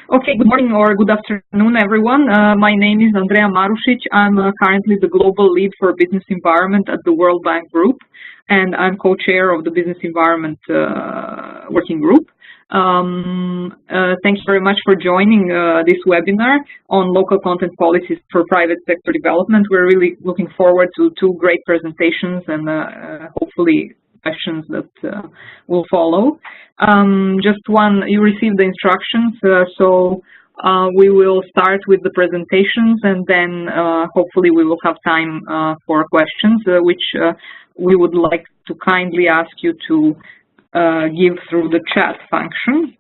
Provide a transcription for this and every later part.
Okay, good morning or good afternoon, everyone. My name is Andrea Marusic. I'm currently the Global Lead for Business Environment at the World Bank Group, and I'm co-chair of the Business Environment Working Group. Thank you very much for joining this webinar on local content policies for private sector development. We're really looking forward to two great presentations and hopefully questions that will follow. Just one, you received the instructions, so we will start with the presentations, and then hopefully we will have time for questions, which we would like to kindly ask you to give through the chat function.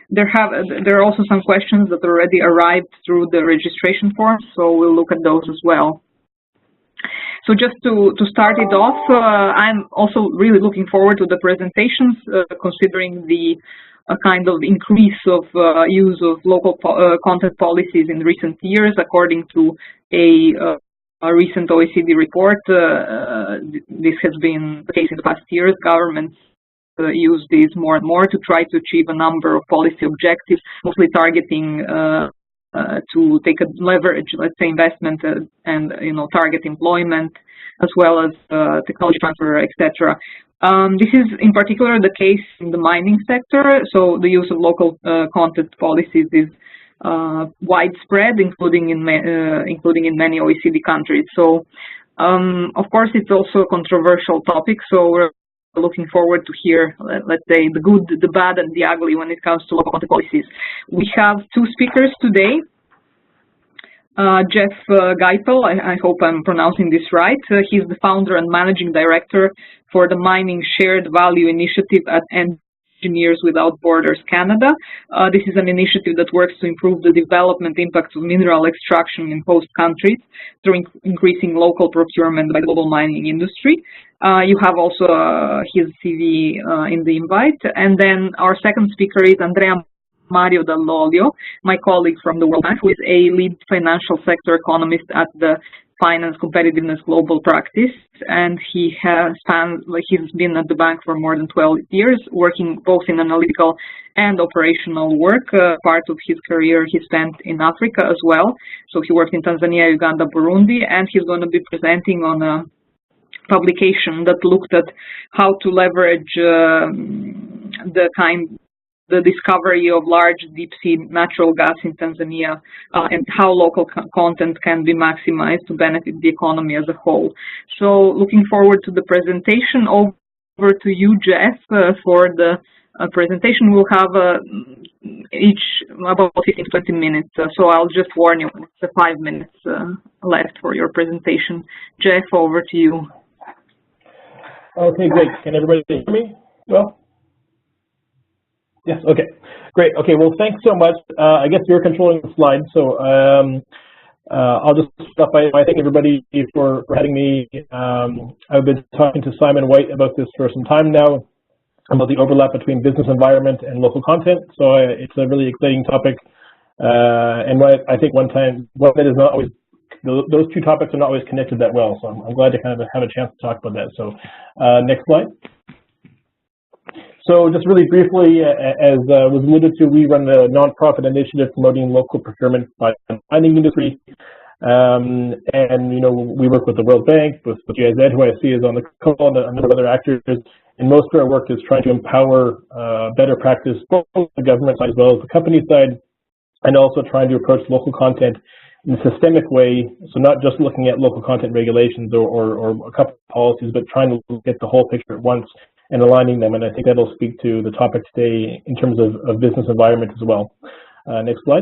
There are also some questions that already arrived through the registration form, so we'll look at those as well. So just to start it off, I'm also really looking forward to the presentations, considering the kind of increase of use of local content policies in recent years. According to a recent OECD report, this has been the case in the past years. Governments use these more and more to try to achieve a number of policy objectives, mostly targeting to take a leverage, let's say, investment and target employment, as well as technology transfer, etc. This is in particular the case in the mining sector. So the use of local content policies is widespread, including in many OECD countries. So of course, it's also a controversial topic. So we're looking forward to hear, let's say, the good, the bad, and the ugly when it comes to local content policies. We have two speakers today. Geipel, I hope I'm pronouncing this right. He's the founder and managing director for the Mining Shared Value Initiative at Engineers Without Borders Canada. This is an initiative that works to improve the development impact of mineral extraction in host countries through increasing local procurement by the global mining industry. You have also his CV in the invite. And then our second speaker is Andrea Dall'Olio, my colleague from the World Bank, who is a lead financial sector economist at the Finance Competitiveness Global Practice, and he's been at the bank for more than 12 years, working both in analytical and operational work. Part of his career he spent in Africa as well, so he worked in Tanzania, Uganda, Burundi, and he's going to be presenting on a publication that looked at how to leverage the discovery of large deep-sea natural gas in Tanzania and how local content can be maximized to benefit the economy as a whole. So looking forward to the presentation. Over to you, Jeff, for the presentation. We'll have each about 15 to 20 minutes. So I'll just warn you, it's 5 minutes left for your presentation. Jeff, over to you. Okay, great. Can everybody hear me well? Yes, okay, great. Okay, well, thanks so much. I guess you're controlling the slide, so I'll just start by thanking everybody for having me. I've been talking to Simon White about this for some time now, about the overlap between business environment and local content, so it's a really exciting topic. And I think one that is not always, those two topics are not always connected that well, so I'm glad to kind of have a chance to talk about that. So next slide. So just really briefly, as was alluded to, we run a nonprofit initiative promoting local procurement by the mining industry. And, we work with the World Bank, with GIZ, who I see is on the call, and a number of other actors. And most of our work is trying to empower better practice, both the government side as well as the company side, and also trying to approach local content in a systemic way. So not just looking at local content regulations or a couple of policies, but trying to get the whole picture at once and aligning them, and I think that'll speak to the topic today in terms of business environment as well. Next slide.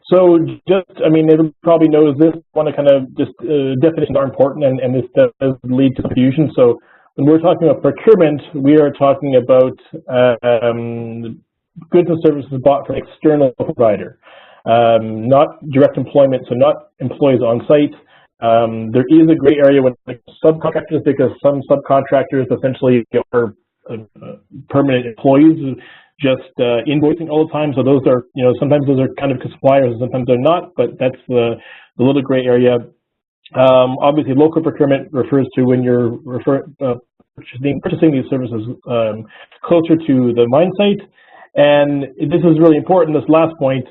So everybody probably knows this. I want to kind of just, definitions are important, and this does lead to confusion. So when we're talking about procurement, we are talking about goods and services bought from an external provider, not direct employment, so not employees on site. There is a gray area with subcontractors, because some subcontractors essentially are permanent employees, just invoicing all the time. So those are, sometimes those are kind of suppliers, and sometimes they're not. But that's the little gray area. Obviously, local procurement refers to when you're purchasing these services closer to the mine site, And this is really important, this last point,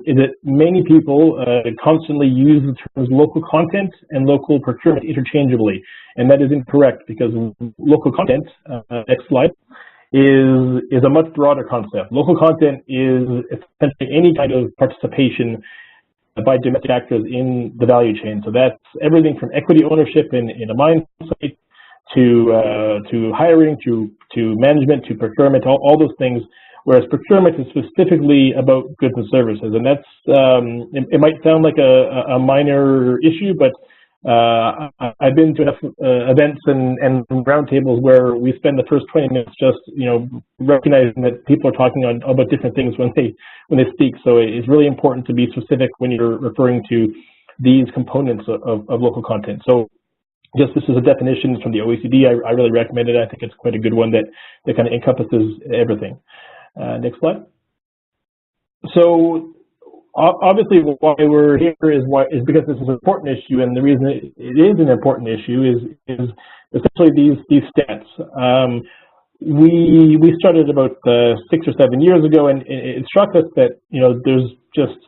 is that many people constantly use the terms local content and local procurement interchangeably. And that is incorrect, because local content, next slide, is a much broader concept. Local content is essentially any kind of participation by domestic actors in the value chain. So that's everything from equity ownership in a mine site to hiring, to management, to procurement, all those things. Whereas procurement is specifically about goods and services, and that's it might sound like a minor issue, but I've been to enough events and roundtables where we spend the first 20 minutes just recognizing that people are talking about different things when they speak. So it's really important to be specific when you're referring to these components of local content. So just this is a definition from the OECD. I really recommend it. I think it's quite a good one that kind of encompasses everything. Next slide. So obviously why we're here is because this is an important issue, and the reason it is an important issue is essentially these stats. We started about 6 or 7 years ago, and it struck us that there's just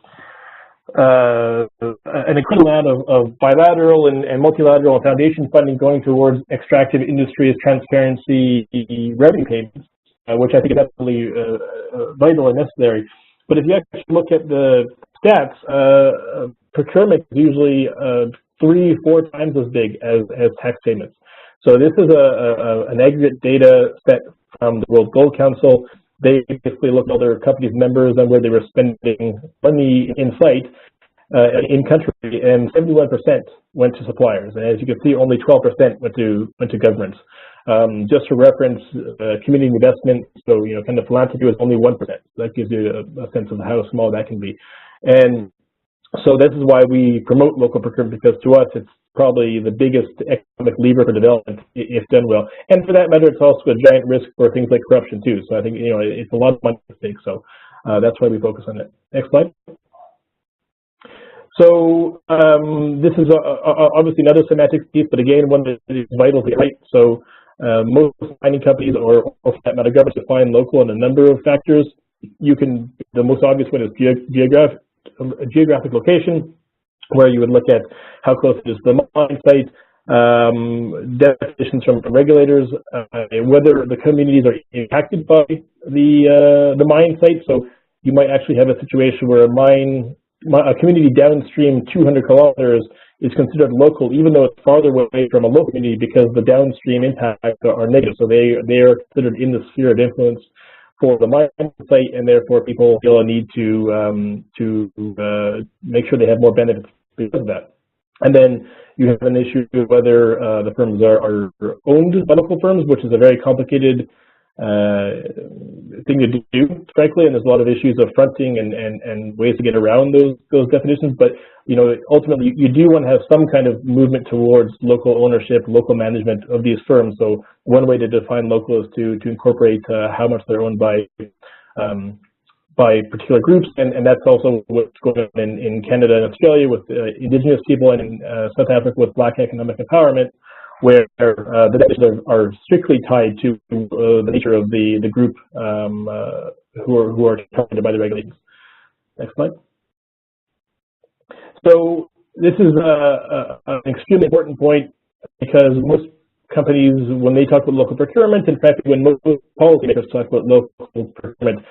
an incredible amount of bilateral and multilateral and foundation funding going towards extractive industries, transparency, revenue payments, which I think is absolutely vital and necessary. But if you actually look at the stats, procurement is usually 3-4 times as big as tax payments. So this is an aggregate data set from the World Gold Council. They basically looked at all their companies' members and where they were spending money in sight, in country, and 71% went to suppliers. And as you can see, only 12% went to governments. Just for reference, community investment, so kind of philanthropy was only 1%. That gives you a sense of how small that can be. And so this is why we promote local procurement, because to us it's probably the biggest economic lever for development if done well. And for that matter, it's also a giant risk for things like corruption too. So I think it's a lot of money at stake. So that's why we focus on it. Next slide. So this is obviously another semantics piece, but again, one that is vital to get right. So most mining companies, or for that matter, governments, define local in a number of factors. The most obvious one is geographic location, where you would look at how close it is to the mine site, definitions from regulators, whether the communities are impacted by the mine site. So you might actually have a situation where a community downstream 200 kilometers is considered local, even though it's farther away from a local community, because the downstream impacts are negative. So they are considered in the sphere of influence for the mine site, and therefore people feel a need to make sure they have more benefits because of that. And then you have an issue of whether the firms are owned by local firms, which is a very complicated thing to do, frankly, and there's a lot of issues of fronting and ways to get around those definitions. But ultimately, you do want to have some kind of movement towards local ownership, local management of these firms. So one way to define local is to incorporate how much they're owned by particular groups, and that's also what's going on in Canada and Australia with Indigenous people, and in South Africa with Black economic empowerment, where the definitions are strictly tied to the nature of the group who are targeted by the regulations. Next slide. So this is an extremely important point, because most companies, when they talk about local procurement, in fact, when most policymakers talk about local procurement,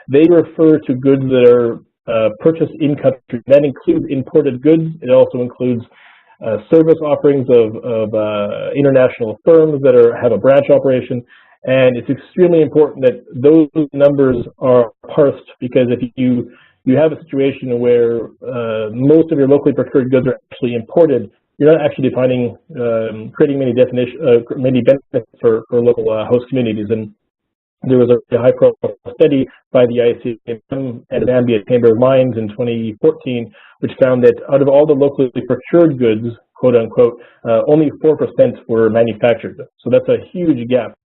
they refer to goods that are purchased in country. That includes imported goods. It also includes service offerings of international firms that have a branch operation, and it's extremely important that those numbers are parsed, because if you have a situation where most of your locally procured goods are actually imported, you're not actually defining, creating many benefits for local host communities. And there was a high-profile study by the ICM and the Zambia Chamber of Mines in 2014, which found that out of all the locally procured goods, quote unquote, only 4% were manufactured. So that's a huge gap,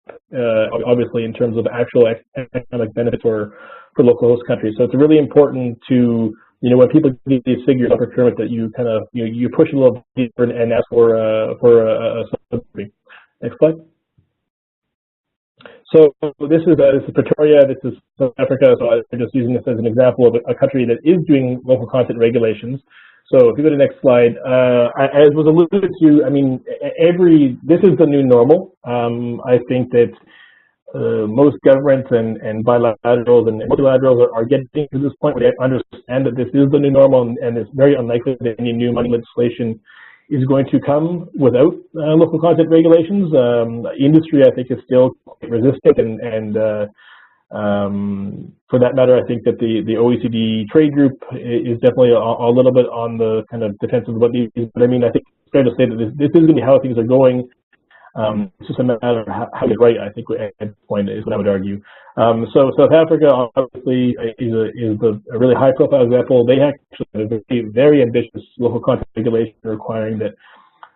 obviously, in terms of actual economic benefits for local host countries. So it's really important to, when people give these figures on procurement, that you kind of you push a little deeper and ask for a subsidy. Next slide. So this is Pretoria, this is South Africa, so I'm just using this as an example of a country that is doing local content regulations. So if you go to the next slide, as was alluded to, I mean, this is the new normal. I think that most governments and bilaterals and multilaterals are getting to this point where they understand that this is the new normal, and it's very unlikely that any new money legislation is going to come without local content regulations. Industry, I think, is still resistant, and for that matter, I think that the OECD trade group is definitely a little bit on the kind of defensive about these. But I mean, I think it's fair to say that this is going to be how things are going. It's just a matter of how to get right, I think, at this point is what I would argue. So South Africa obviously is a really high-profile example. They actually have a very, very ambitious local content regulation requiring that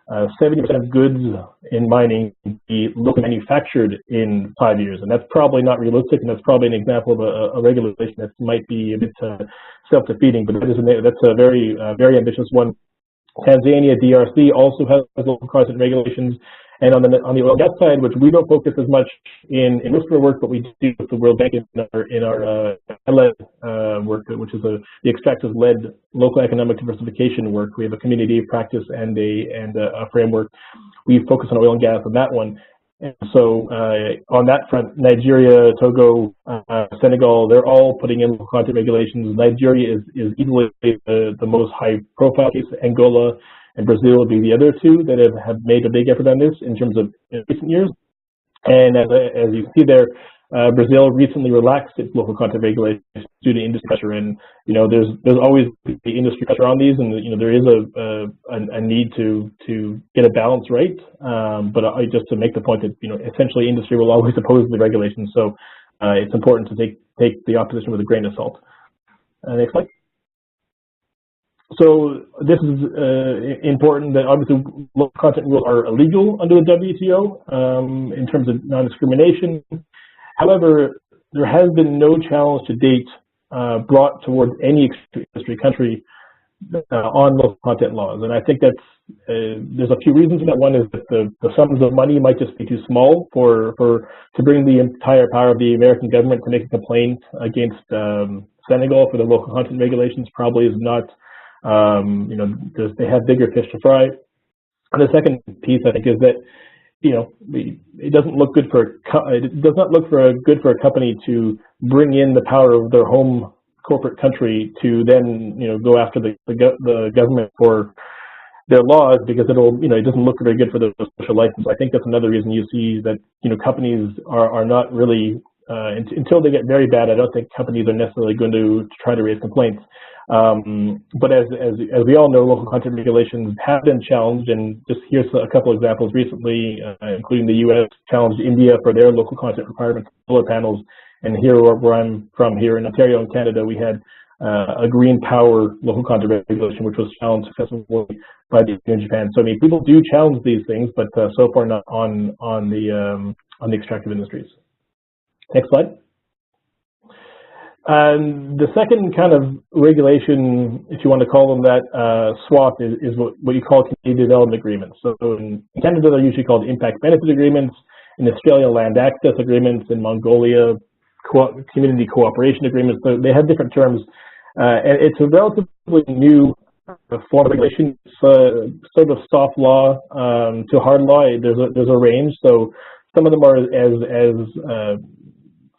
70% of goods in mining be locally manufactured in 5 years, and that's probably not realistic, and that's probably an example of a regulation that might be a bit self-defeating, but that's a very, very ambitious one. Tanzania, DRC also has local content regulations. And on the oil and gas side, which we don't focus as much in most of our work, but we do with the World Bank in our LED work, which is the extractive-led local economic diversification work. We have a community of practice and a framework. We focus on oil and gas on that one. And so on that front, Nigeria, Togo, Senegal, they're all putting in local content regulations. Nigeria is easily the most high-profile case. Angola and Brazil would be the other two that have made a big effort on this in terms of recent years. And as you see there, Brazil recently relaxed its local content regulations due to industry pressure. And there's always the industry pressure on these, and there is a need to get a balance right. But just to make the point that essentially industry will always oppose the regulations, so it's important to take the opposition with a grain of salt. Next slide. So this is important that obviously local content rules are illegal under the WTO in terms of non-discrimination. However, there has been no challenge to date brought towards any industry country on local content laws, and I think that's there's a few reasons for that. One is that the sums of money might just be too small to bring the entire power of the American government to make a complaint against Senegal for the local content regulations. Probably is not. They have bigger fish to fry. And the second piece, I think, is that it doesn't look good it does not look good for a company to bring in the power of their home corporate country to then go after the government for their laws, because it doesn't look very good for the social license. I think that's another reason you see that companies are not really until they get very bad. I don't think companies are necessarily going to try to raise complaints. But as we all know, local content regulations have been challenged, and just here's a couple examples recently, including the U.S. challenged India for their local content requirements for solar panels, and here where I'm from, here in Ontario, in Canada, we had a green power local content regulation, which was challenged successfully by the in Japan. So I mean, people do challenge these things, but so far not on the extractive industries. Next slide. The second kind of regulation, if you want to call them that, SWAP, is what you call community development agreements. So in Canada, they're usually called impact benefit agreements. In Australia, land access agreements. In Mongolia, community cooperation agreements. So they have different terms. And it's a relatively new form of regulation. It's sort of soft law to hard law. There's a range. So some of them are as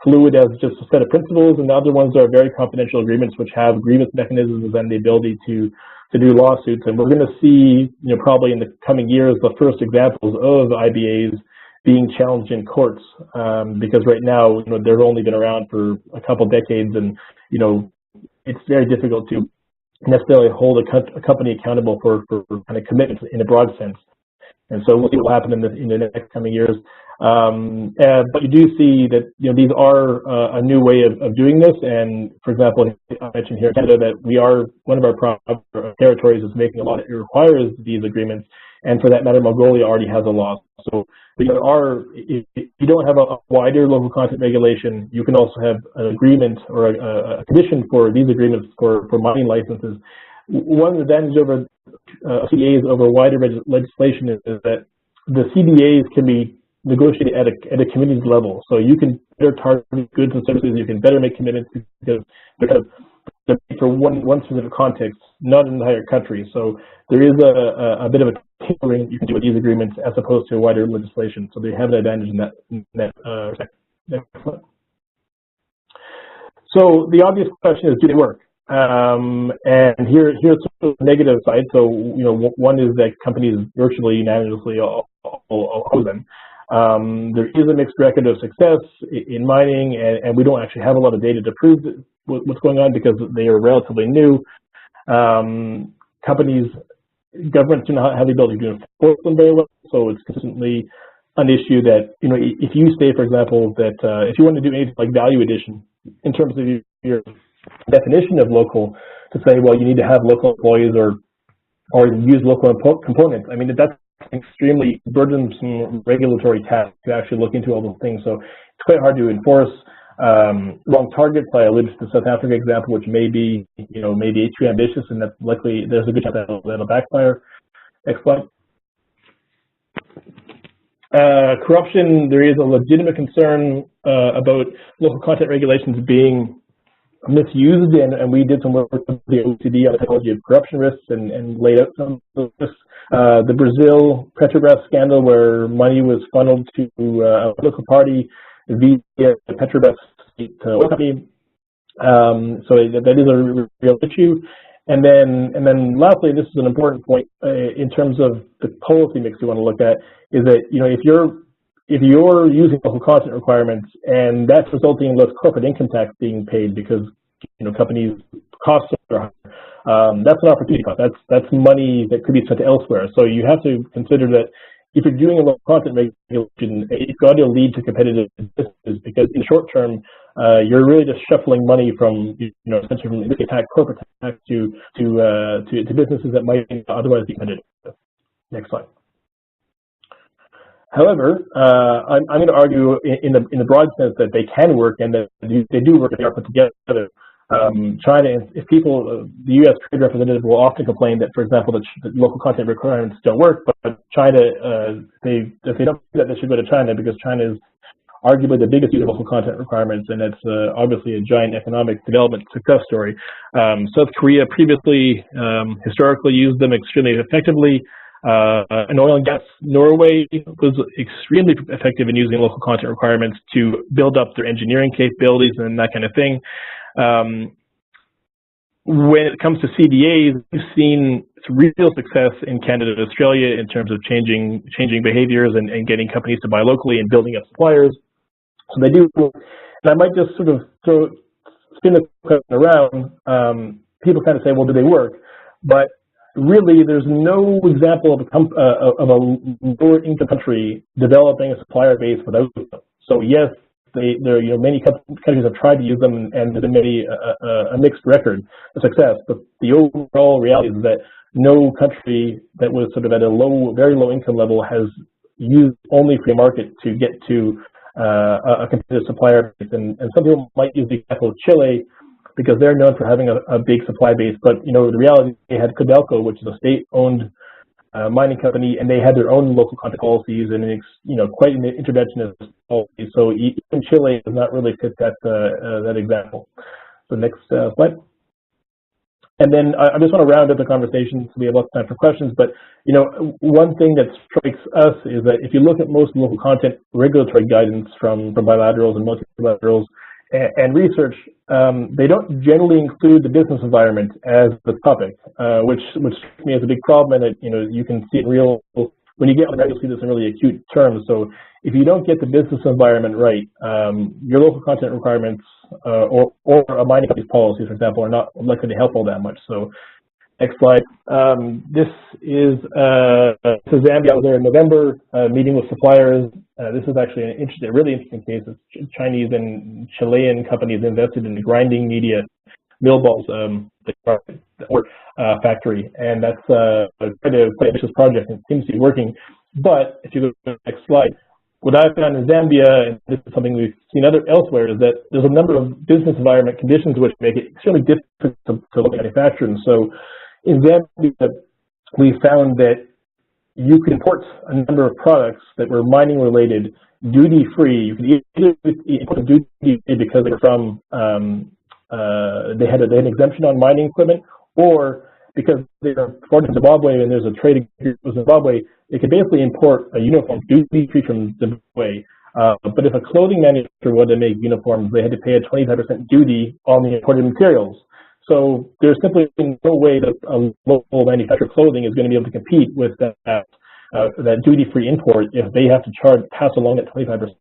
fluid as just a set of principles, and the other ones are very confidential agreements which have grievance mechanisms and the ability to do lawsuits. And we're going to see, probably in the coming years, the first examples of IBAs being challenged in courts, because right now, they've only been around for a couple decades, and it's very difficult to necessarily hold a company accountable for kind of commitments in a broad sense. And so we'll see what will happen in the next coming years. But you do see that these are a new way of doing this. And for example, I mentioned here in Canada that we are one of our territories is making a law that requires these agreements. And for that matter, Mongolia already has a law. So if you don't have a wider local content regulation, you can also have an agreement or a condition for these agreements for mining licenses. One advantage over CDAs over wider legislation is that the CDAs can be negotiated at a community level. So you can better target goods and services, you can better make commitments because they're for one specific context, not an entire country. So there is a bit of a tailoring you can do with these agreements as opposed to wider legislation. So they have an advantage in that respect. So the obvious question is, do they work? And here's the negative side. So one is that companies virtually unanimously oppose them. There is a mixed record of success in mining, and we don't actually have a lot of data to prove what's going on because they are relatively new. Governments do not have the ability to enforce them very well, so it's consistently an issue that, if you say, for example, that if you want to do anything like value addition in terms of your definition of local, to say, well, you need to have local employees or use local components. I mean, that's extremely burdensome regulatory task to actually look into all those things. So it's quite hard to enforce. Wrong targets. I alluded to the South Africa example, which may be, maybe too ambitious, and that's likely there's a good chance that'll backfire. Next slide. Corruption. There is a legitimate concern about local content regulations being misused, and we did some work with the OECD on the psychology of corruption risks and laid out some of this. The Brazil Petrobras scandal, where money was funneled to a political party via Petrobras oil company. So that is a real issue. And then lastly, this is an important point in terms of the policy mix you want to look at, is that if you're using local content requirements and that's resulting in less corporate income tax being paid because companies' costs are higher, that's an opportunity cost. That's money that could be sent elsewhere. So you have to consider that if you're doing a local content regulation, it's got to lead to competitive businesses, because in the short term, you're really just shuffling money from essentially from corporate tax to businesses that might otherwise be competitive. Next slide. However, I'm going to argue in the broad sense that they can work and that they do work if they are put together. China, if people, the U.S. trade representative will often complain that, for example, that local content requirements don't work, but China, if they don't do that, they should go to China, because China is arguably the biggest user of local content requirements, and it's obviously a giant economic development success story. South Korea previously, historically used them extremely effectively. In oil and gas, Norway was extremely effective in using local content requirements to build up their engineering capabilities and that kind of thing. When it comes to CDAs, we've seen real success in Canada and Australia in terms of changing behaviors and getting companies to buy locally and building up suppliers. So they do. And I might just sort of spin the question around. People kind of say, well, do they work? But really, there's no example of a lower income country developing a supplier base without them. So yes, many countries have tried to use them, and there's been a mixed record of success. But the overall reality is that no country that was sort of at a very low income level has used only free market to get to a competitive supplier base. And some people might use the example of Chile, because they're known for having a big supply base. But the reality is they had Codelco, which is a state-owned mining company, and they had their own local content policies and quite an interventionist policy. So even Chile does not really fit that example. So next slide. And then I just want to round up the conversation so we have lots of time for questions. But one thing that strikes us is that if you look at most local content regulatory guidance from bilaterals and multilaterals and research, they don't generally include the business environment as the topic, which strikes me as a big problem. And you can see it when you get on the you'll see this in really acute terms. So if you don't get the business environment right, your local content requirements or a mining company's policies, for example, are not likely to help all that much. So next slide. This is Zambia. I was there in November, meeting with suppliers. This is actually a really interesting case. It's Chinese and Chilean companies invested in the grinding media mill balls factory, and that's quite an ambitious project, and it seems to be working. But if you go to the next slide, what I've found in Zambia, and this is something we've seen elsewhere, is that there's a number of business environment conditions which make it extremely difficult to manufacture. And so in Zambia, we found that you could import a number of products that were mining related duty-free. You could either import them duty-free because they were from, they had an exemption on mining equipment, or because they're exported to Zimbabwe and there's a trade agreement with Zimbabwe, they could basically import a uniform duty-free from Zimbabwe. But if a clothing manufacturer wanted to make uniforms, they had to pay a 25% duty on the imported materials. So there's simply no way that a local manufacturer of clothing is going to be able to compete with that duty-free import if they have to pass along that 25%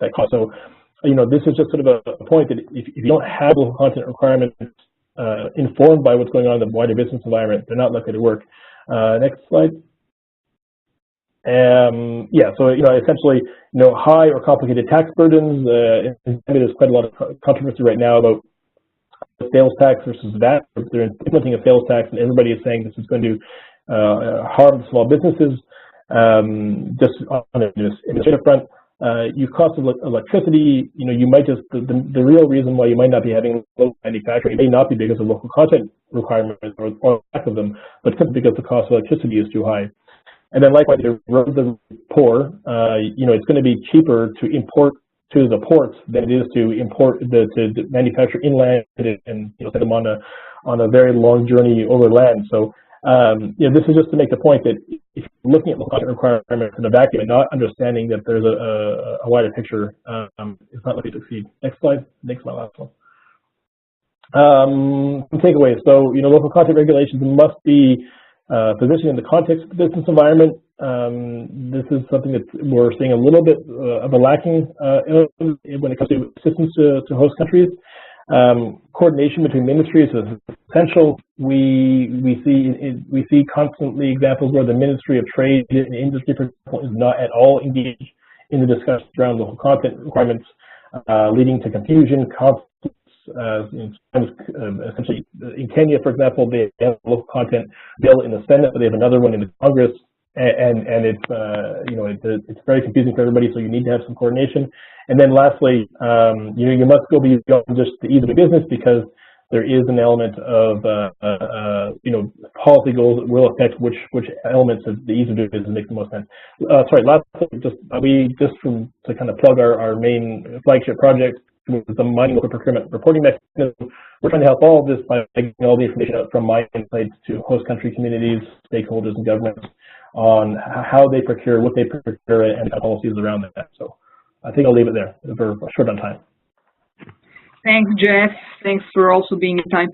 that cost. So, this is just sort of a point that if you don't have local content requirements informed by what's going on in the wider business environment, they're not likely to work. Next slide. Yeah, so essentially, high or complicated tax burdens. There's quite a lot of controversy right now about sales tax versus VAT. They're implementing a sales tax, and everybody is saying this is going to harm small businesses. Just on the administrative front, you cost of electricity. You might just the real reason why you might not be having local manufacturing may not be because of local content requirements or lack of them, but simply because the cost of electricity is too high. And then likewise, the poor, it's going to be cheaper to import to the ports than it is to import to manufacture inland and set them on a very long journey over land. So this is just to make the point that if you're looking at local content requirements in a vacuum and not understanding that there's a wider picture, it's not likely to succeed. Next slide. Next, my last one. Some takeaways. So local content regulations must be positioned in the context of the business environment. This is something that we're seeing a little bit of a lacking when it comes to assistance to host countries. Coordination between ministries is essential. We see constantly examples where the Ministry of Trade and Industry, for example, is not at all engaged in the discussions around local content requirements, leading to confusion, conflicts. Essentially, in Kenya, for example, they have a local content bill in the Senate, but they have another one in the Congress, and it's it's very confusing for everybody. So you need to have some coordination. And then lastly, you must go beyond just the ease of business, because there is an element of policy goals that will affect which elements of the ease of doing business make the most sense. Sorry, lastly, just to kind of plug our main flagship project, with the mining local procurement reporting mechanism. We're trying to help all of this by getting all the information out from mining sites to host country communities, stakeholders, and governments on how they procure, what they procure, and policies around that. So I think I'll leave it there. We're short on time. Thanks, Jeff. Thanks for also being in time.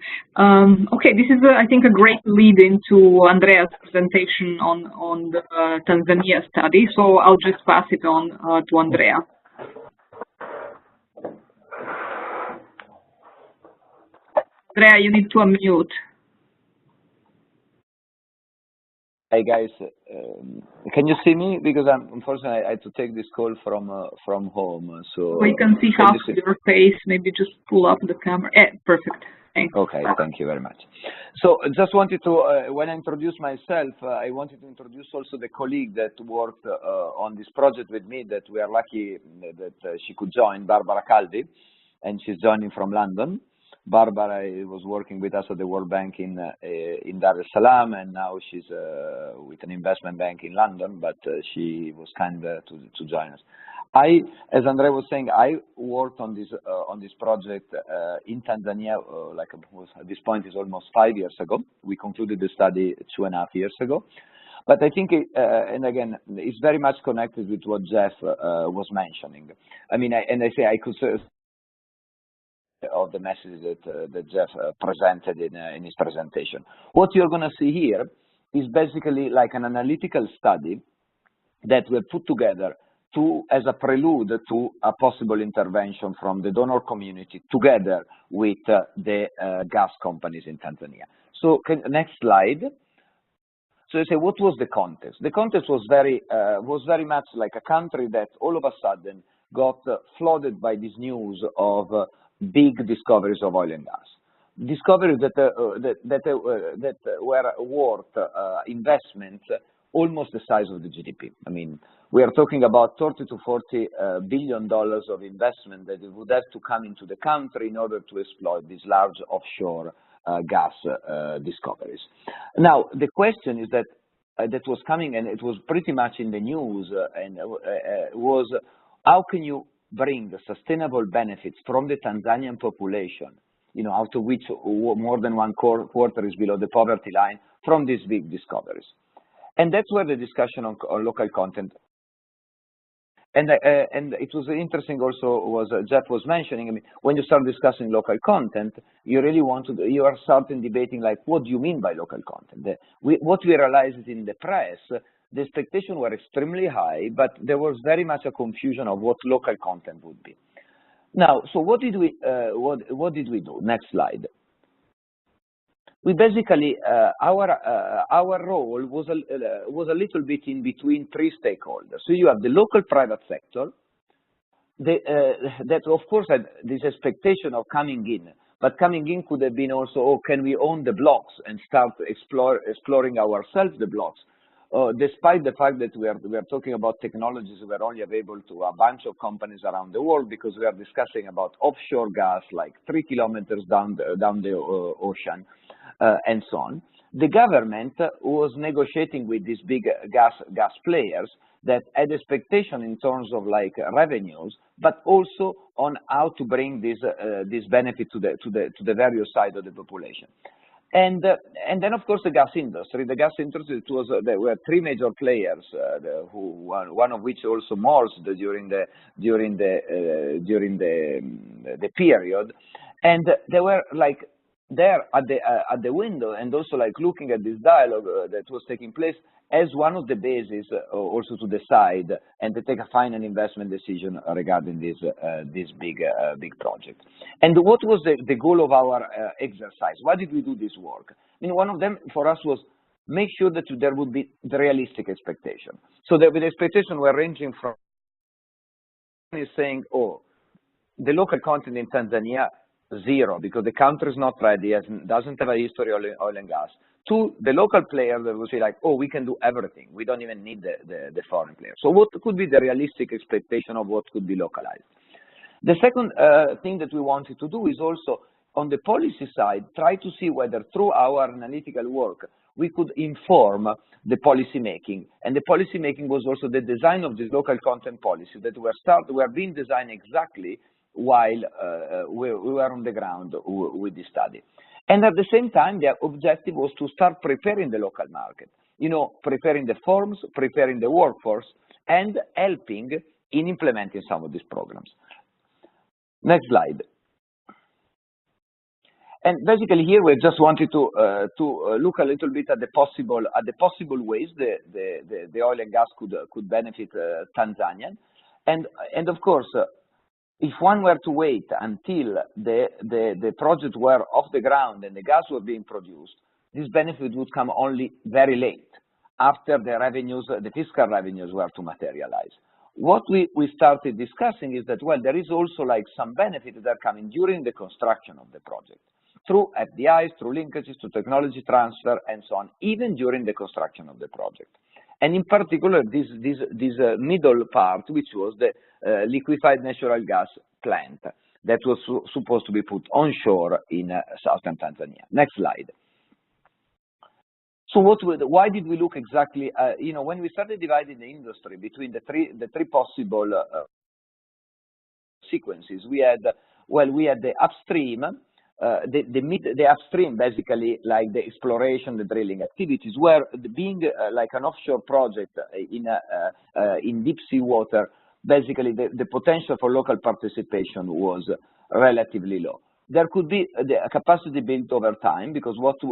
Okay, this is, I think, a great lead into Andrea's presentation on the Tanzania study. So I'll just pass it on to Andrea. Andrea, you need to unmute. Hey guys, can you see me? Because unfortunately I had to take this call from home. So we can see half of your face. Maybe just pull up the camera. Perfect. Thanks. Okay, thank you very much. So just wanted to, when I introduce myself, I wanted to introduce also the colleague that worked on this project with me. That we are lucky that she could join, Barbara Calvi, and she's joining from London. Barbara was working with us at the World Bank in Dar es Salaam, and now she's with an investment bank in London, but she was kind to join us. As Andrea was saying, I worked on this project in Tanzania, at this point is almost 5 years ago. We concluded the study 2.5 years ago. But I think, and again, it's very much connected with what Jeff was mentioning. I mean, I could say of the message that Jeff presented in his presentation. What you're going to see here is basically like an analytical study that we put together as a prelude to a possible intervention from the donor community together with the gas companies in Tanzania. So next slide. So you say, what was the context? The context was very much like a country that all of a sudden got flooded by this news of big discoveries of oil and gas. Discoveries that were worth investments almost the size of the GDP. I mean, we are talking about $30 to $40 billion of investment that would have to come into the country in order to exploit these large offshore gas discoveries. Now, the question is that that was coming, and it was pretty much in the news, was how can you bring the sustainable benefits from the Tanzanian population, out of which more than one quarter is below the poverty line, from these big discoveries. And that's where the discussion on local content. And it was interesting also, was Jeff was mentioning, I mean, when you start discussing local content, you really you are starting debating, like, what do you mean by local content? What we realized in the press, the expectations were extremely high, but there was very much a confusion of what local content would be. Now, so what did we do? Next slide. We basically, our role was a little bit in between three stakeholders. So you have the local private sector, that of course had this expectation of coming in, but coming in could have been also, oh, can we own the blocks and start exploring ourselves the blocks? Despite the fact that we are talking about technologies we are only available to a bunch of companies around the world, because we are discussing about offshore gas, like 3 kilometers down the ocean, and so on. The government was negotiating with these big gas players that had expectation in terms of like revenues, but also on how to bring this benefit to the various side of the population. And then, of course, the gas industry. The gas industry, there were three major players, one of which also merged during the period, and they were like there at the window, and also like looking at this dialogue that was taking place as one of the bases also to decide and to take a final investment decision regarding this big project. And what was the goal of our exercise? Why did we do this work? I mean, one of them for us was make sure that there would be the realistic expectation. So the expectation were ranging from saying, oh, the local content in Tanzania, zero, because the country is not ready, doesn't have a history of oil and gas, to the local player that will say like, oh, we can do everything. We don't even need the foreign player. So what could be the realistic expectation of what could be localized? The second thing that we wanted to do is also, on the policy side, try to see whether through our analytical work, we could inform the policy making. And the policy making was also the design of this local content policy that were being designed exactly while we were on the ground with this study. And at the same time, the objective was to start preparing the local market, preparing the forms, preparing the workforce, and helping in implementing some of these programs. Next slide. And basically here we just wanted to look a little bit at the possible ways the oil and gas could benefit Tanzania. And of course, if one were to wait until the project were off the ground and the gas were being produced, this benefit would come only very late, after the revenues, the fiscal revenues were to materialize. What we started discussing is that, well, there is also like some benefits that are coming during the construction of the project, through FDIs, through linkages, to technology transfer, and so on, even during the construction of the project. And in particular, this middle part, which was the liquefied natural gas plant that was supposed to be put onshore in southern Tanzania. Next slide. So why did we look exactly, when we started dividing the industry between the three possible sequences, we had the upstream, the upstream, basically, like the exploration, the drilling activities, were being like an offshore project in deep sea water. Basically, the potential for local participation was relatively low. There could be a capacity built over time, because what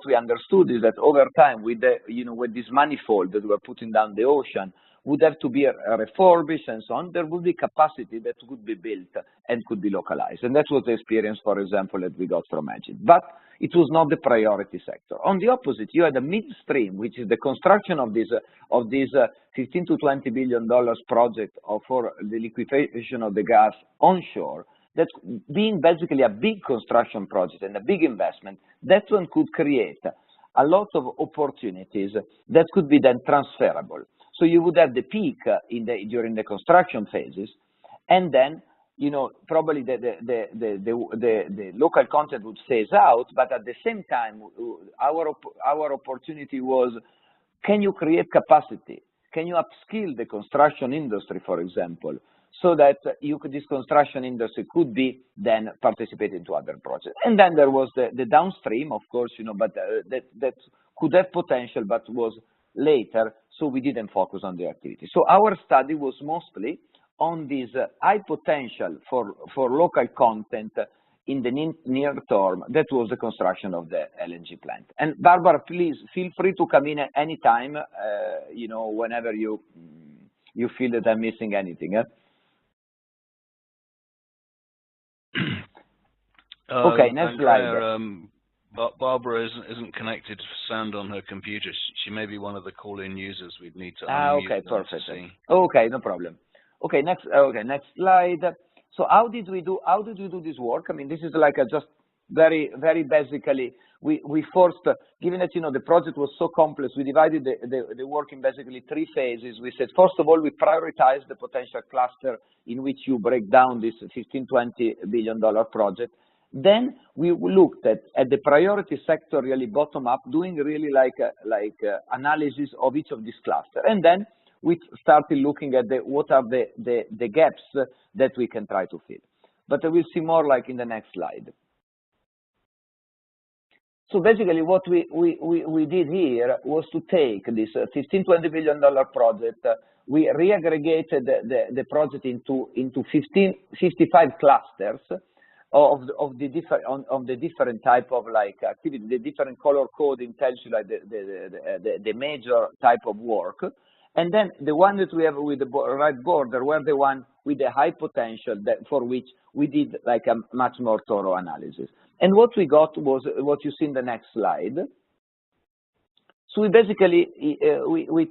we understood is that over time, with this manifold that we're putting down the ocean, would have to be refurbished and so on. There would be capacity that could be built and could be localized. And that was the experience, for example, that we got from Egypt. But it was not the priority sector. On the opposite, you had a midstream, which is the construction of this $15 to $20 billion project for the liquefaction of the gas onshore. That's being basically a big construction project and a big investment. That one could create a lot of opportunities that could be then transferable. So you would have the peak during the construction phases, and then probably the local content would phase out. But at the same time, our opportunity was can you create capacity? Can you upskill the construction industry, for example, so that this construction industry could be then participating to other projects? And then there was the downstream, of course, but that could have potential, but was later, so we didn't focus on the activity. So our study was mostly on this high potential for local content in the near term. That was the construction of the LNG plant. And Barbara, please feel free to come in at any time, whenever you feel that I'm missing anything. Okay, next Andrea, slide. Barbara isn't connected to sound on her computer. She may be one of the call-in users. We'd need to unmute okay, them perfect. to see. Okay, no problem. Okay, next slide. So how did we do this work? I mean, this is like just very basically, we forced, given that the project was so complex, we divided the work in basically 3 phases. We said, first of all, we prioritized the potential cluster in which you break down this $15–20 billion project. Then we looked at the priority sector, really bottom up, doing really like analysis of each of these clusters, and then we started looking at what are the gaps that we can try to fill. But I will see more like in the next slide. So basically what we did here was to take this $15–20 billion project, we reaggregated the project into 55 clusters of the different type of activity. The different color coding tells you like the major type of work. And then the one that we have with the right border were the one with the high potential for which we did like a much more thorough analysis. And what we got was what you see in the next slide. So we basically, we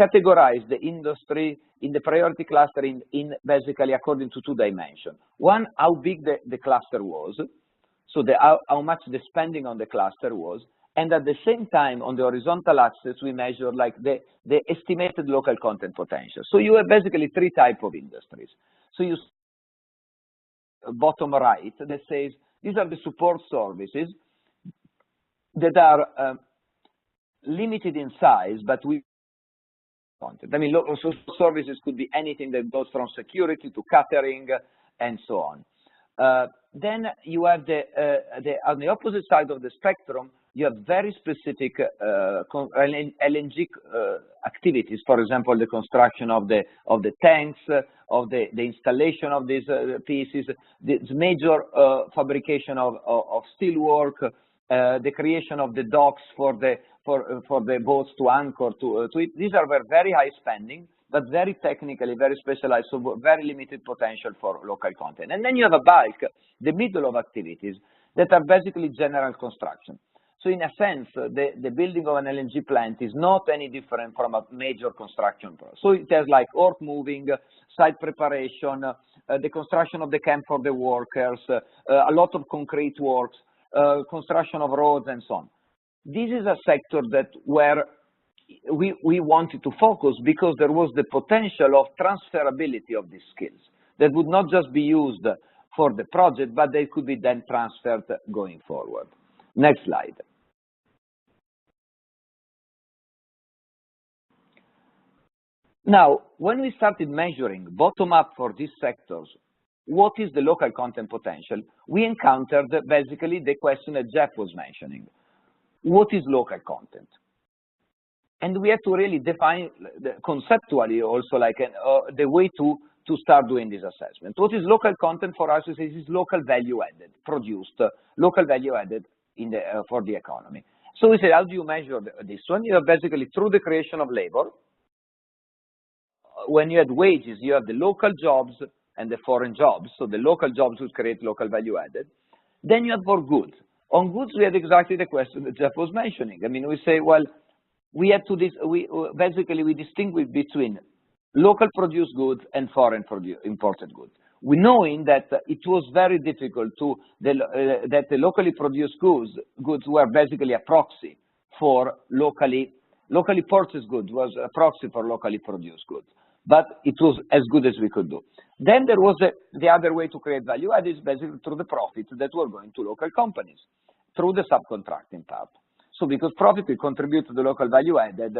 categorized the industry in the priority cluster in basically according to 2 dimensions. One, how big the cluster was, so how much the spending on the cluster was, and at the same time, on the horizontal axis, we measured like the estimated local content potential. So you have basically 3 types of industries. So you bottom right that says these are the support services that are limited in size, but we content. I mean, local services could be anything that goes from security to catering and so on. Then you have on the opposite side of the spectrum, you have very specific LNG activities. For example, the construction of the tanks, of the installation of these pieces, the major fabrication of steel work, the creation of the docks for the boats to anchor to it. These are very high spending, but very technically, very specialized, so very limited potential for local content. And then you have a bulk, the middle of activities that are basically general construction. So in a sense, the building of an LNG plant is not any different from a major construction process. So it has like earth moving, site preparation, the construction of the camp for the workers, a lot of concrete works, construction of roads and so on. This is a sector where we wanted to focus because there was the potential of transferability of these skills that would not just be used for the project, but they could be then transferred going forward. Next slide. Now, when we started measuring bottom-up for these sectors, what is the local content potential, we encountered basically the question that Jeff was mentioning. What is local content? And we have to really define conceptually also like the way to start doing this assessment. What is local content for us? Is local value added, produced, local value added for the economy. So we said, how do you measure this one? You have basically through the creation of labor. When you had wages, you have the local jobs and the foreign jobs. So the local jobs would create local value added. Then you have for goods. On goods, we had exactly the question that Jeff was mentioning. I mean, we say, well, we had to we distinguish between local produced goods and foreign imported goods. We knowing that it was very difficult that the locally produced goods were basically a proxy for locally purchased goods, was a proxy for locally produced goods. But it was as good as we could do. Then there was the other way to create value added is basically through the profits that were going to local companies, through the subcontracting part. So because profit will contribute to the local value added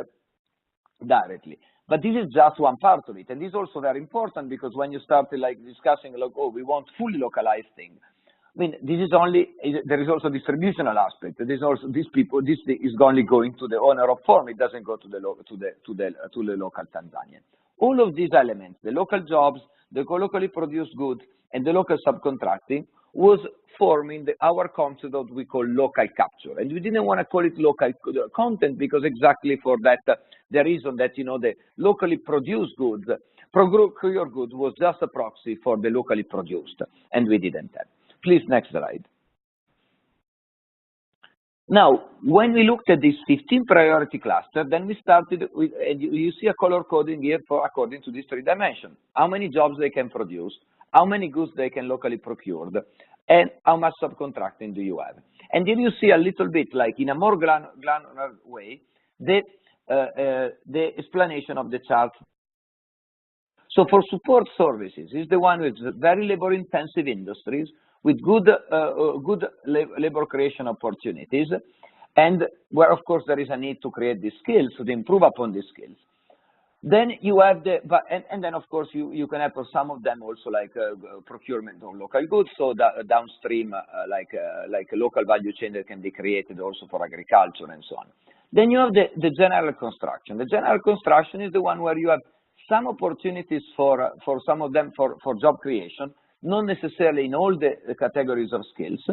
directly. But this is just one part of it, and this is also very important because when you start like discussing like, oh, we want fully localized thing. I mean, this is only, there is also distributional aspect. There is also this is only going to the owner of farm. It doesn't go to the local Tanzanian. All of these elements, the local jobs, the locally produced goods, and the local subcontracting was forming our concept that we call local capture. And we didn't want to call it local content because exactly for that, the reason that, you know, the locally produced goods, procured goods was just a proxy for the locally produced, and we didn't have. Please, next slide. Now, when we looked at this 15 priority cluster, then we started with, and you see a color coding here for according to these 3 dimensions. How many jobs they can produce, how many goods they can locally procure, and how much subcontracting do you have. And then you see a little bit, like in a more granular way, the explanation of the chart. So for support services, is the one with very labor-intensive industries, with good labor creation opportunities, and where, of course, there is a need to create these skills, to improve upon these skills. Then you have and then, of course, you can have for some of them also like procurement of local goods, so that downstream, like a local value chain that can be created also for agriculture and so on. Then you have the general construction. The general construction is the one where you have some opportunities for some of them for job creation, not necessarily in all the categories of skills,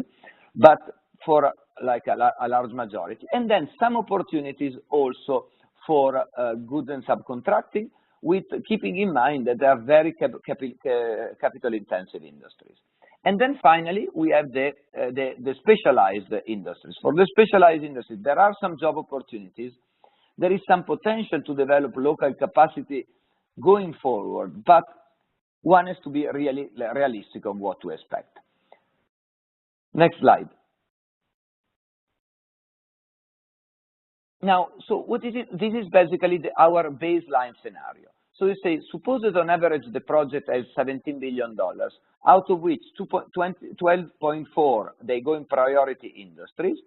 but for like a large majority. And then some opportunities also for goods and subcontracting, with keeping in mind that they are very capital-intensive industries. And then finally, we have the specialized industries. For the specialized industries, there are some job opportunities. There is some potential to develop local capacity going forward, but one has to be really realistic on what to expect. Next slide. Now, so what is it? This is basically our baseline scenario. So you say, suppose that on average the project has $17 billion, out of which 12.4 they go in priority industries.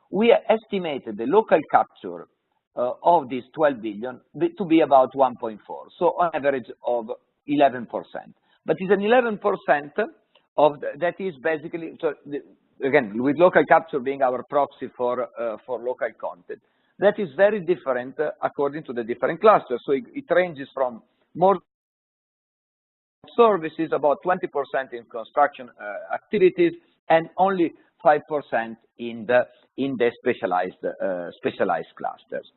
We estimated the local capture of this 12 billion to be about 1.4, so on average of 11%. But it's an 11% of that is basically, so again, with local capture being our proxy for local content. That is very different according to the different clusters. So it ranges from more services, about 20% in construction activities, and only 5% in the specialized clusters.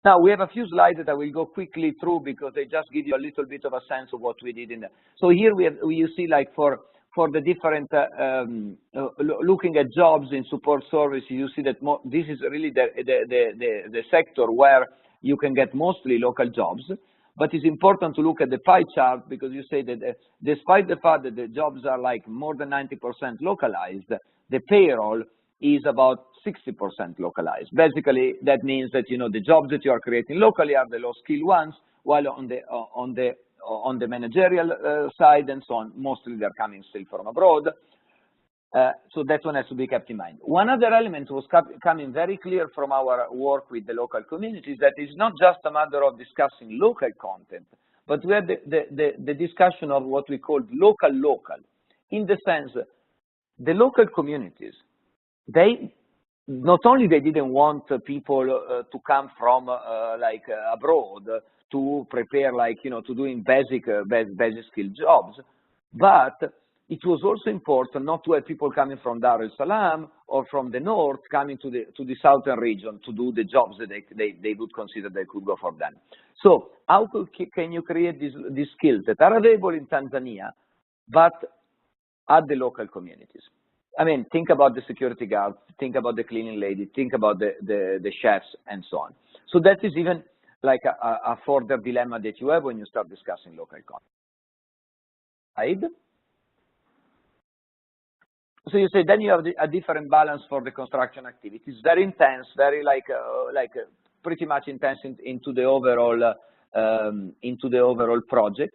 Now, we have a few slides that I will go quickly through because they just give you a little bit of a sense of what we did in there. So here you see like for the different, looking at jobs in support service, you see that this is really the sector where you can get mostly local jobs. But it's important to look at the pie chart because you say that despite the fact that the jobs are like more than 90% localized, the payroll is about 60% localized. Basically, that means that, you know, the jobs that you are creating locally are the low-skilled ones, while on the managerial side and so on, mostly they're coming still from abroad. So that one has to be kept in mind. One other element was coming very clear from our work with the local communities, that it's not just a matter of discussing local content, but we had the discussion of what we called local, in the sense the local communities, they not only they didn't want people to come from like abroad to prepare, like, you know, to doing basic skill jobs, but it was also important not to have people coming from Dar es Salaam or from the north coming to the southern region to do the jobs that they would consider they could go for them. So how can you create these skills that are available in Tanzania, but at the local communities? I mean, think about the security guards, think about the cleaning lady, think about the chefs and so on. So that is even like a further dilemma that you have when you start discussing local content. So you say then you have a different balance for the construction activities, very intense, very like pretty much intense into the overall project.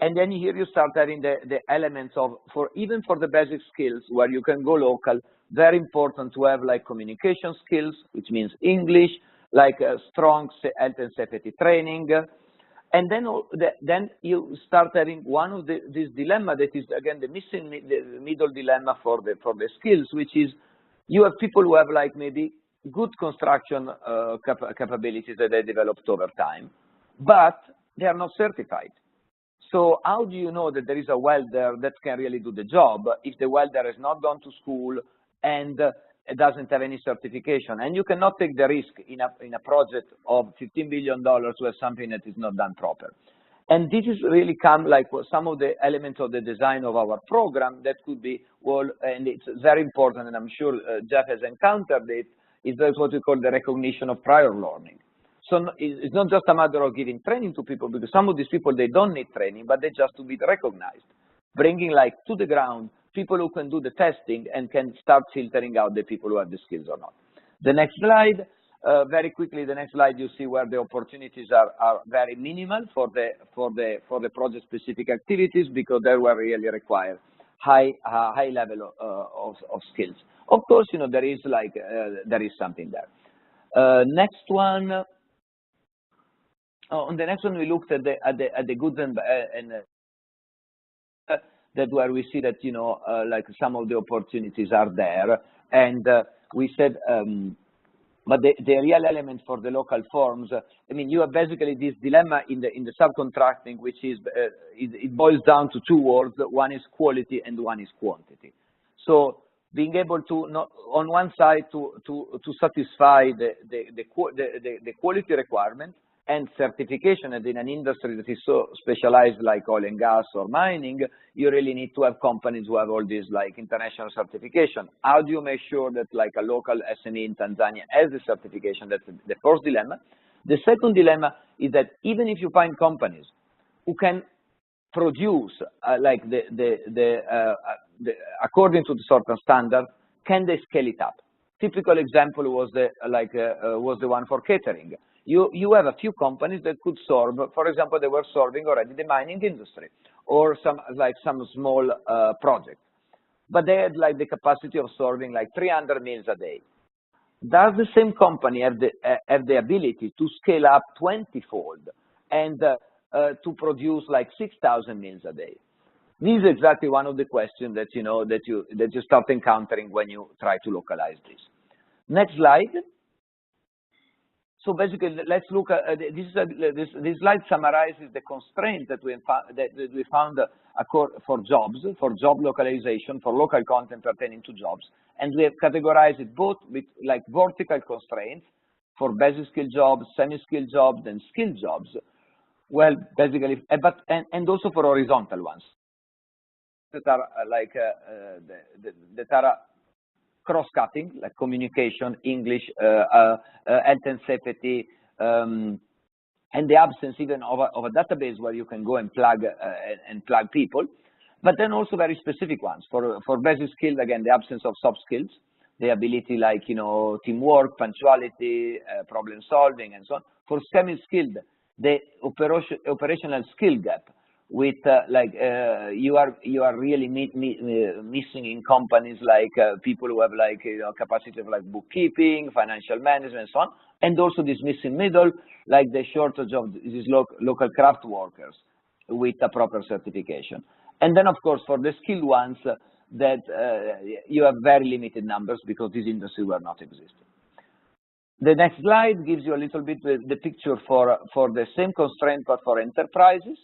And then here you start having the elements of, even for the basic skills where you can go local, very important to have like communication skills, which means English, like strong health and safety training. And then you start having one of this dilemma that is, again, the middle dilemma for the skills, which is you have people who have like maybe good construction capabilities that they developed over time, but they are not certified. So how do you know that there is a welder that can really do the job if the welder has not gone to school and doesn't have any certification? And you cannot take the risk in a project of $15 billion to have something that is not done proper. And this is really come like some of the elements of the design of our program that could be, well, and it's very important, and I'm sure Jeff has encountered it, is that's what we call the recognition of prior learning. So it's not just a matter of giving training to people, because some of these people, they don't need training, but they just to be recognized. Bringing like to the ground people who can do the testing and can start filtering out the people who have the skills or not. The next slide, very quickly, the next slide, you see where the opportunities are very minimal for the project-specific activities, because they were really required high level of skills. Of course, you know, there is something there. Next one. On the next one, we looked at the goods and that where we see that, you know, like some of the opportunities are there, and we said, but the real element for the local firms, I mean, you have basically this dilemma in the subcontracting, which is it boils down to two words. One is quality and one is quantity. So being able to on one side to satisfy the quality requirement and certification, and in an industry that is so specialized like oil and gas or mining, you really need to have companies who have all these like international certification. How do you make sure that like a local SME in Tanzania has the certification? That's the first dilemma. The second dilemma is that even if you find companies who can produce like according to the certain standard, can they scale it up? Typical example was the one for catering. You have a few companies that could serve, for example, they were serving already the mining industry or some small project, but they had like the capacity of serving like 300 meals a day. Does the same company have the ability to scale up 20-fold and to produce like 6,000 meals a day? This is exactly one of the questions that that you start encountering when you try to localize this. Next slide. So basically, let's look at this slide summarizes the constraints that we found for jobs, for job localization, for local content pertaining to jobs, and we have categorized it both with like vertical constraints for basic skill jobs, semi-skilled jobs, and skilled jobs. Well, basically, and also for horizontal ones that are like that are cross-cutting, like communication, English, health and safety, and the absence even of a database where you can go and plug people, but then also very specific ones. For basic skills, again, the absence of soft skills, the ability like, teamwork, punctuality, problem solving, and so on. For semi-skilled, the operational skill gap, with you are really missing in companies like people who have like capacity of like bookkeeping, financial management, and so on, and also this missing middle, like the shortage of these local craft workers with a proper certification. And then of course for the skilled ones that you have very limited numbers because these industries were not existing. The next slide gives you a little bit the picture for the same constraint but for enterprises.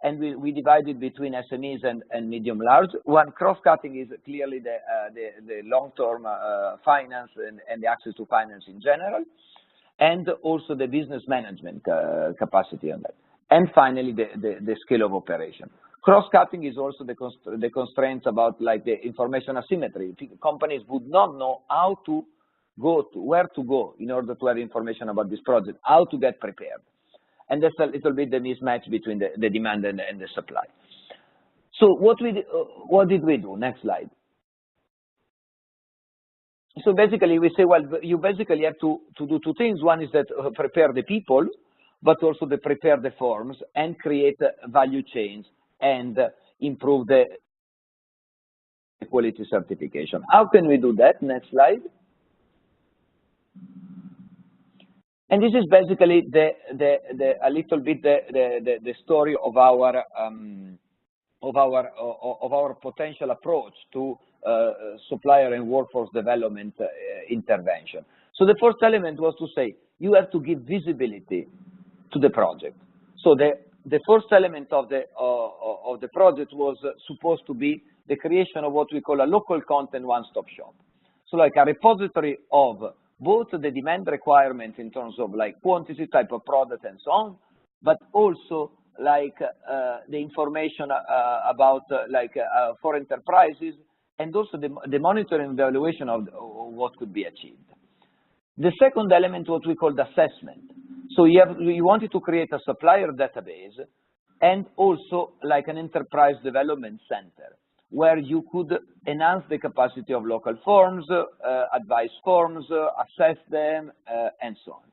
And we divide it between SMEs and medium-large. One cross-cutting is clearly the long-term finance and the access to finance in general, and also the business management capacity on that. And finally, the scale of operation. Cross-cutting is also the constraints about like the information asymmetry. Companies would not know how to go to, where to go in order to have information about this project, how to get prepared. And that's a little bit the mismatch between the demand and the supply. So what did we do? Next slide. So basically we say, well, you basically have to do two things. One is that prepare the people, but also to prepare the firms and create value chains and improve the quality certification. How can we do that? Next slide. And this is basically a little bit the story of our potential approach to supplier and workforce development intervention. So the first element was to say you have to give visibility to the project. So the first element of the project was supposed to be the creation of what we call a local content one-stop shop. So like a repository of both the demand requirements in terms of like quantity, type of product, and so on, but also like the information about for enterprises, and also the monitoring and evaluation of what could be achieved. The second element, what we call the assessment. So you wanted to create a supplier database and also like an enterprise development center where you could enhance the capacity of local firms, advise firms, assess them, and so on.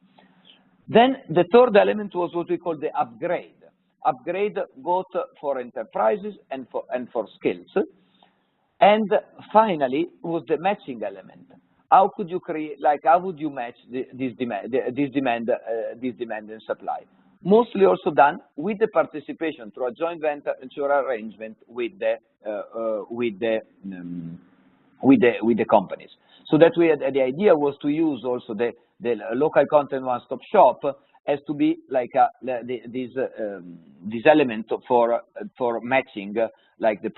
Then the third element was what we call the upgrade. Upgrade both for enterprises and for skills. And finally was the matching element. How could you create, like how would you match this demand and supply? Mostly also done with the participation through a joint venture arrangement with the companies. So that we had, the idea was to use also the local content one-stop shop as to be like this element for matching like the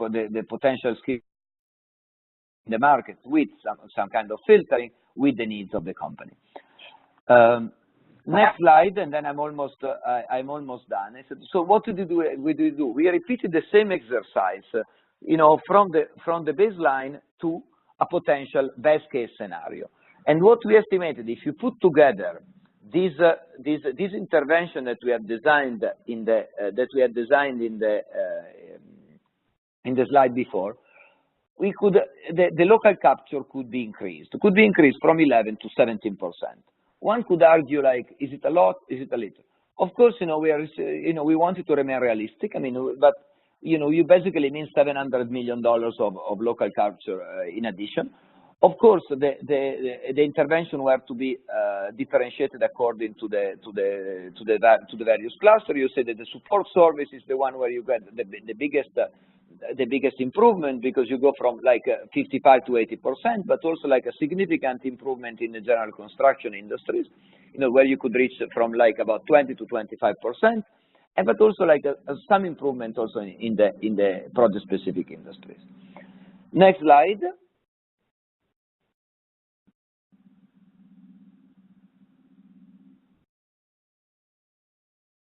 potential skill in the market with some kind of filtering with the needs of the company. Next slide, and then I'm almost done. I said, so what did we do? We repeated the same exercise, you know, from the baseline to a potential best case scenario. And what we estimated, if you put together this intervention that we have designed in the slide before, we could the local capture could be increased. It could be increased from 11 to 17%. One could argue, like, is it a lot? Is it a little? Of course, you know, we wanted to remain realistic. I mean, but you know, you basically mean $700 million of local capture in addition. Of course, the intervention were to be differentiated according to the various clusters. You say that the support service is the one where you get the biggest improvement, because you go from like 55 to 80%, but also like a significant improvement in the general construction industries, you know, where you could reach from like about 20 to 25%, and but also like some improvement also in the project specific industries. Next slide.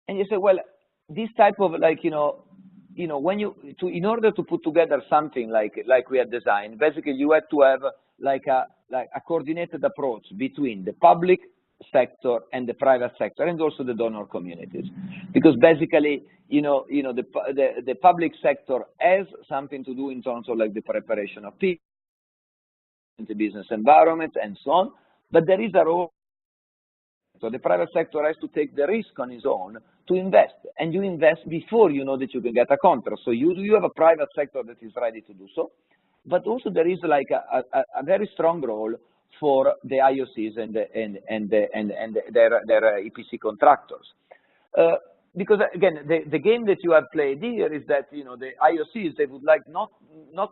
And you say, well, this type of like, you know, when in order to put together something like we had designed, basically you had to have like a coordinated approach between the public sector and the private sector, and also the donor communities, because basically, you know, the public sector has something to do in terms of like the preparation of people, the business environment, and so on, but there is a role. So the private sector has to take the risk on its own to invest, and you invest before you know that you can get a contract. So you have a private sector that is ready to do so, but also there is like a very strong role for the IOCs and their EPC contractors, because again the game that you have played here is that, you know, the IOCs, they would like not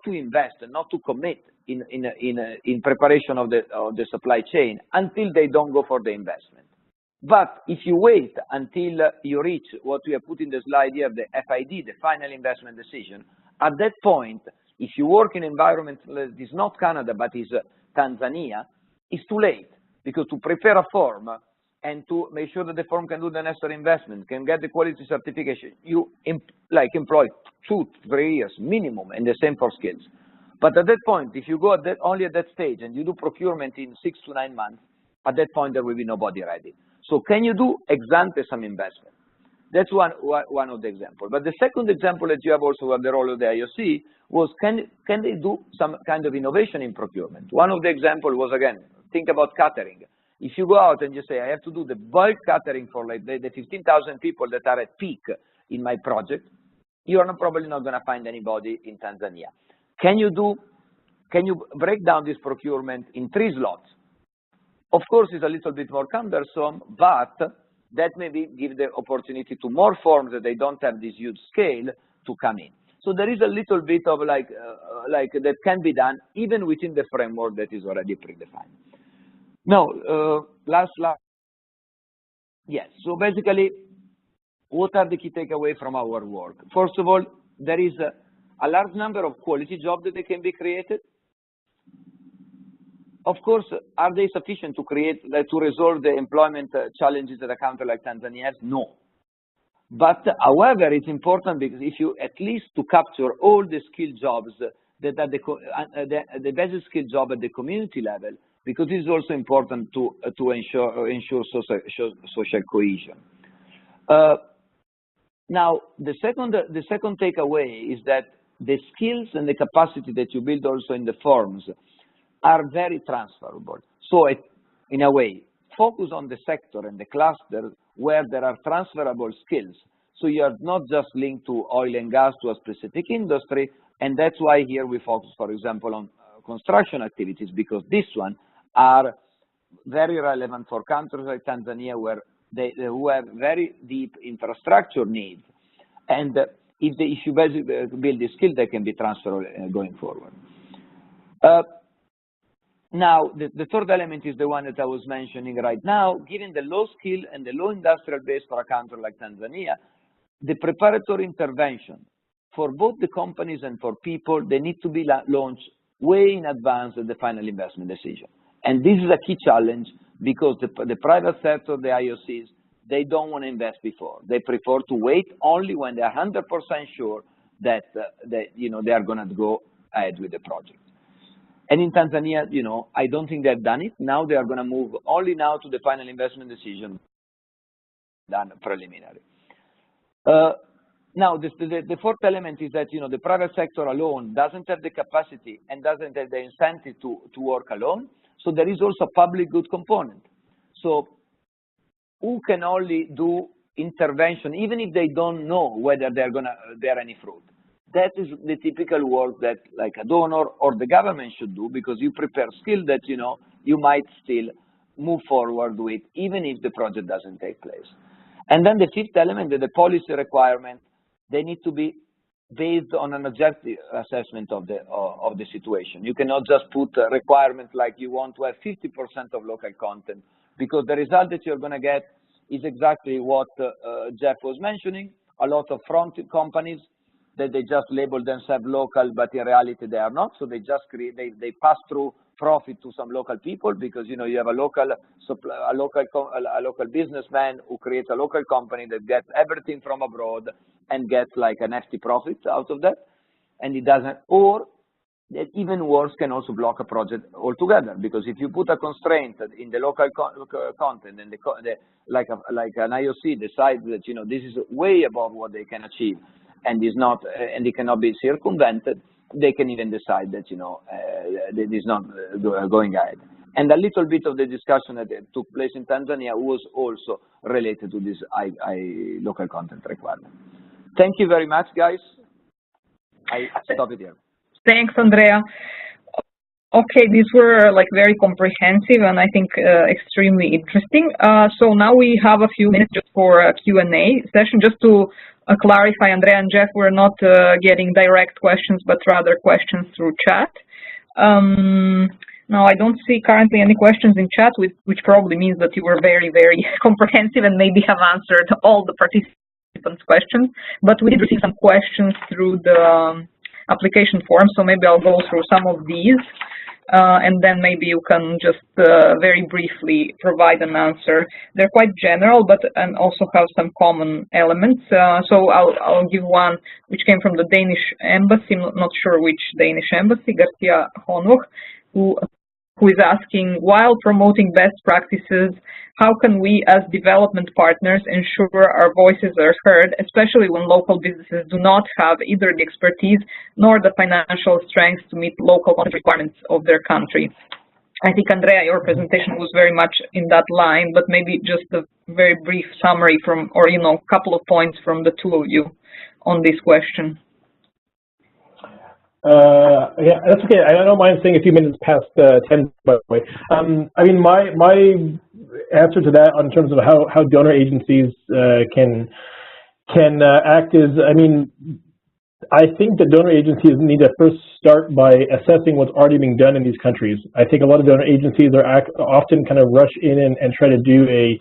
to invest and not to commit in preparation of the supply chain until they don't go for the investment. But if you wait until you reach what we have put in the slide here, the FID, the final investment decision, at that point, if you work in an environment that is not Canada but is Tanzania, it's too late, because to prepare a firm and to make sure that the firm can do the necessary investment, can get the quality certification, you employ 2-3 years minimum, and the same for skills. But at that point, if you go only at that stage and you do procurement in 6 to 9 months, at that point there will be nobody ready. So can you do ex ante some investment? That's one of the examples. But the second example that you have also of the role of the IOC was, can they do some kind of innovation in procurement? One of the examples was, again, think about catering. If you go out and you say, I have to do the bulk catering for like the 15,000 people that are at peak in my project, you are probably not going to find anybody in Tanzania. Can you break down this procurement in 3 slots? Of course, it's a little bit more cumbersome, but that maybe give the opportunity to more firms that they don't have this huge scale to come in. So there is a little bit of like that can be done even within the framework that is already predefined. Now, yes. So basically, what are the key takeaways from our work? First of all, there is a large number of quality jobs that they can be created. Of course, are they sufficient to create to resolve the employment challenges that a country like Tanzania has? No. But however, it's important because if you at least to capture all the skilled jobs that are the basic skilled job at the community level, because it is also important to ensure social cohesion. Now, the second takeaway is that the skills and the capacity that you build also in the firms are very transferable. So in a way, focus on the sector and the cluster where there are transferable skills. So you are not just linked to oil and gas, to a specific industry, and that's why here we focus, for example, on construction activities, because this one are very relevant for countries like Tanzania where who have very deep infrastructure needs. And if you basically build the skill, they can be transferred going forward. Now, the third element is the one that I was mentioning right now. Given the low skill and the low industrial base for a country like Tanzania, the preparatory intervention for both the companies and for people, they need to be launched way in advance of the final investment decision. And this is a key challenge because the private sector, the IOCs, they don't want to invest before. They prefer to wait only when they are 100% sure that they are going to go ahead with the project. And in Tanzania, I don't think they've done it. Now they are going to move only now to the final investment decision done preliminary. Now, the fourth element is that, the private sector alone doesn't have the capacity and doesn't have the incentive to work alone. So there is also a public good component. So who can only do intervention, even if they don't know whether they're going to bear any fruit? That is the typical work that like a donor or the government should do, because you prepare skill that, you might still move forward with, even if the project doesn't take place. And then the fifth element, the policy requirement, they need to be based on an objective assessment of the situation. You cannot just put a requirement like you want to have 50% of local content, because the result that you're going to get is exactly what Jeff was mentioning. A lot of front companies that they just label themselves local, but in reality they are not. So they just create, they pass through profit to some local people, because you have a local businessman who creates a local company that gets everything from abroad and gets like a hefty profit out of that, and it doesn't. Or that even worse, can also block a project altogether, because if you put a constraint in the local content and like an IOC decides that this is way above what they can achieve, and is not, and it cannot be circumvented, they can even decide that it is not going ahead. And a little bit of the discussion that took place in Tanzania was also related to this local content requirement. Thank you very much, guys. I stop it here. Thanks, Andrea. Okay, these were like very comprehensive and I think extremely interesting. So now we have a few minutes just for a Q&A session. Just to clarify, Andrea and Jeff, we're not getting direct questions, but rather questions through chat. Now, I don't see currently any questions in chat, which probably means that you were very, very comprehensive and maybe have answered all the participants' questions. But we did receive some questions through the application form, so maybe I'll go through some of these. And then maybe you can just very briefly provide an answer. They're quite general, but and also have some common elements. So I'll give one which came from the Danish embassy. I'm not sure which Danish embassy, Garcia Honor, who is asking, while promoting best practices, how can we as development partners ensure our voices are heard, especially when local businesses do not have either the expertise nor the financial strength to meet local requirements of their country? I think, Andrea, your presentation was very much in that line, but maybe just a very brief summary from, or a couple of points from the two of you on this question. Yeah, that's okay. I don't mind staying a few minutes past 10, by the way. I mean, my answer to that in terms of how donor agencies can act is, I mean, I think that donor agencies need to first start by assessing what's already being done in these countries. I think a lot of donor agencies are often kind of rush in and try to do a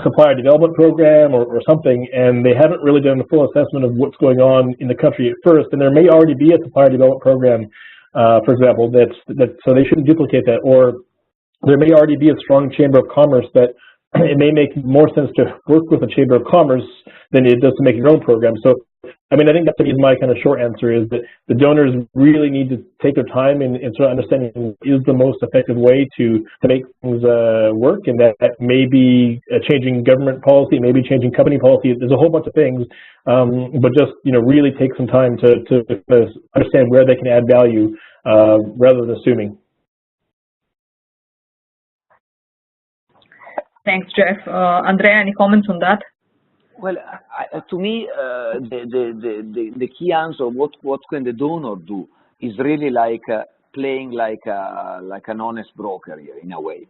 supplier development program or something, and they haven't really done a full assessment of what's going on in the country at first. And there may already be a supplier development program, for example, so they shouldn't duplicate that. Or there may already be a strong chamber of commerce that it may make more sense to work with a chamber of commerce than it does to make your own program. So, I mean, I think that's my kind of short answer, is that the donors really need to take their time in sort of understanding what is the most effective way to make things work, and that may be changing government policy, maybe changing company policy. There's a whole bunch of things, but just really take some time to understand where they can add value rather than assuming. Thanks, Jeff. Andrea, any comments on that? Well, to me, the key answer, what can the donor do, is really like playing like an honest broker here, in a way.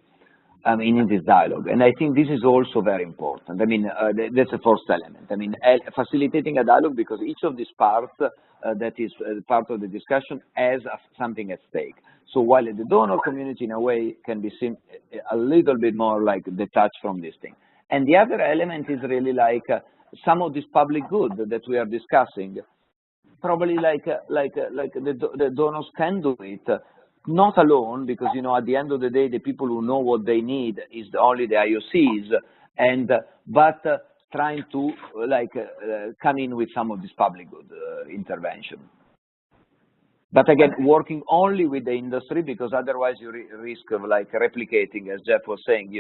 I mean, in this dialogue, and I think this is also very important. I mean, that's the first element. I mean, facilitating a dialogue, because each of these parts that is part of the discussion has something at stake. So while the donor community, in a way, can be seen a little bit more like detached from this thing. And the other element is really like some of this public good that we are discussing. Probably like the donors can do it, not alone, because at the end of the day, the people who know what they need is only the IOCs, but trying to come in with some of this public good intervention. But again, working only with the industry, because otherwise you risk of replicating, as Jeff was saying,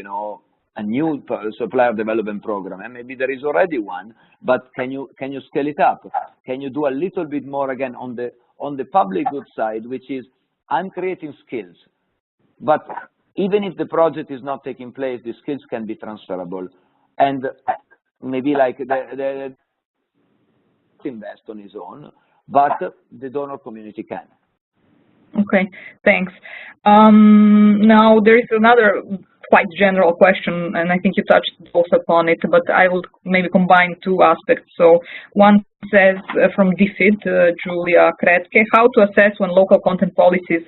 a new supplier development program, and maybe there is already one, but can you scale it up? Can you do a little bit more again on the public good side, which is, I'm creating skills, but even if the project is not taking place, the skills can be transferable, and maybe the invest on his own, but the donor community can. Okay, thanks. Now there is another quite general question, and I think you touched also upon it, but I will maybe combine two aspects. So one says from DCED, Julia Kretke, how to assess when local content policies,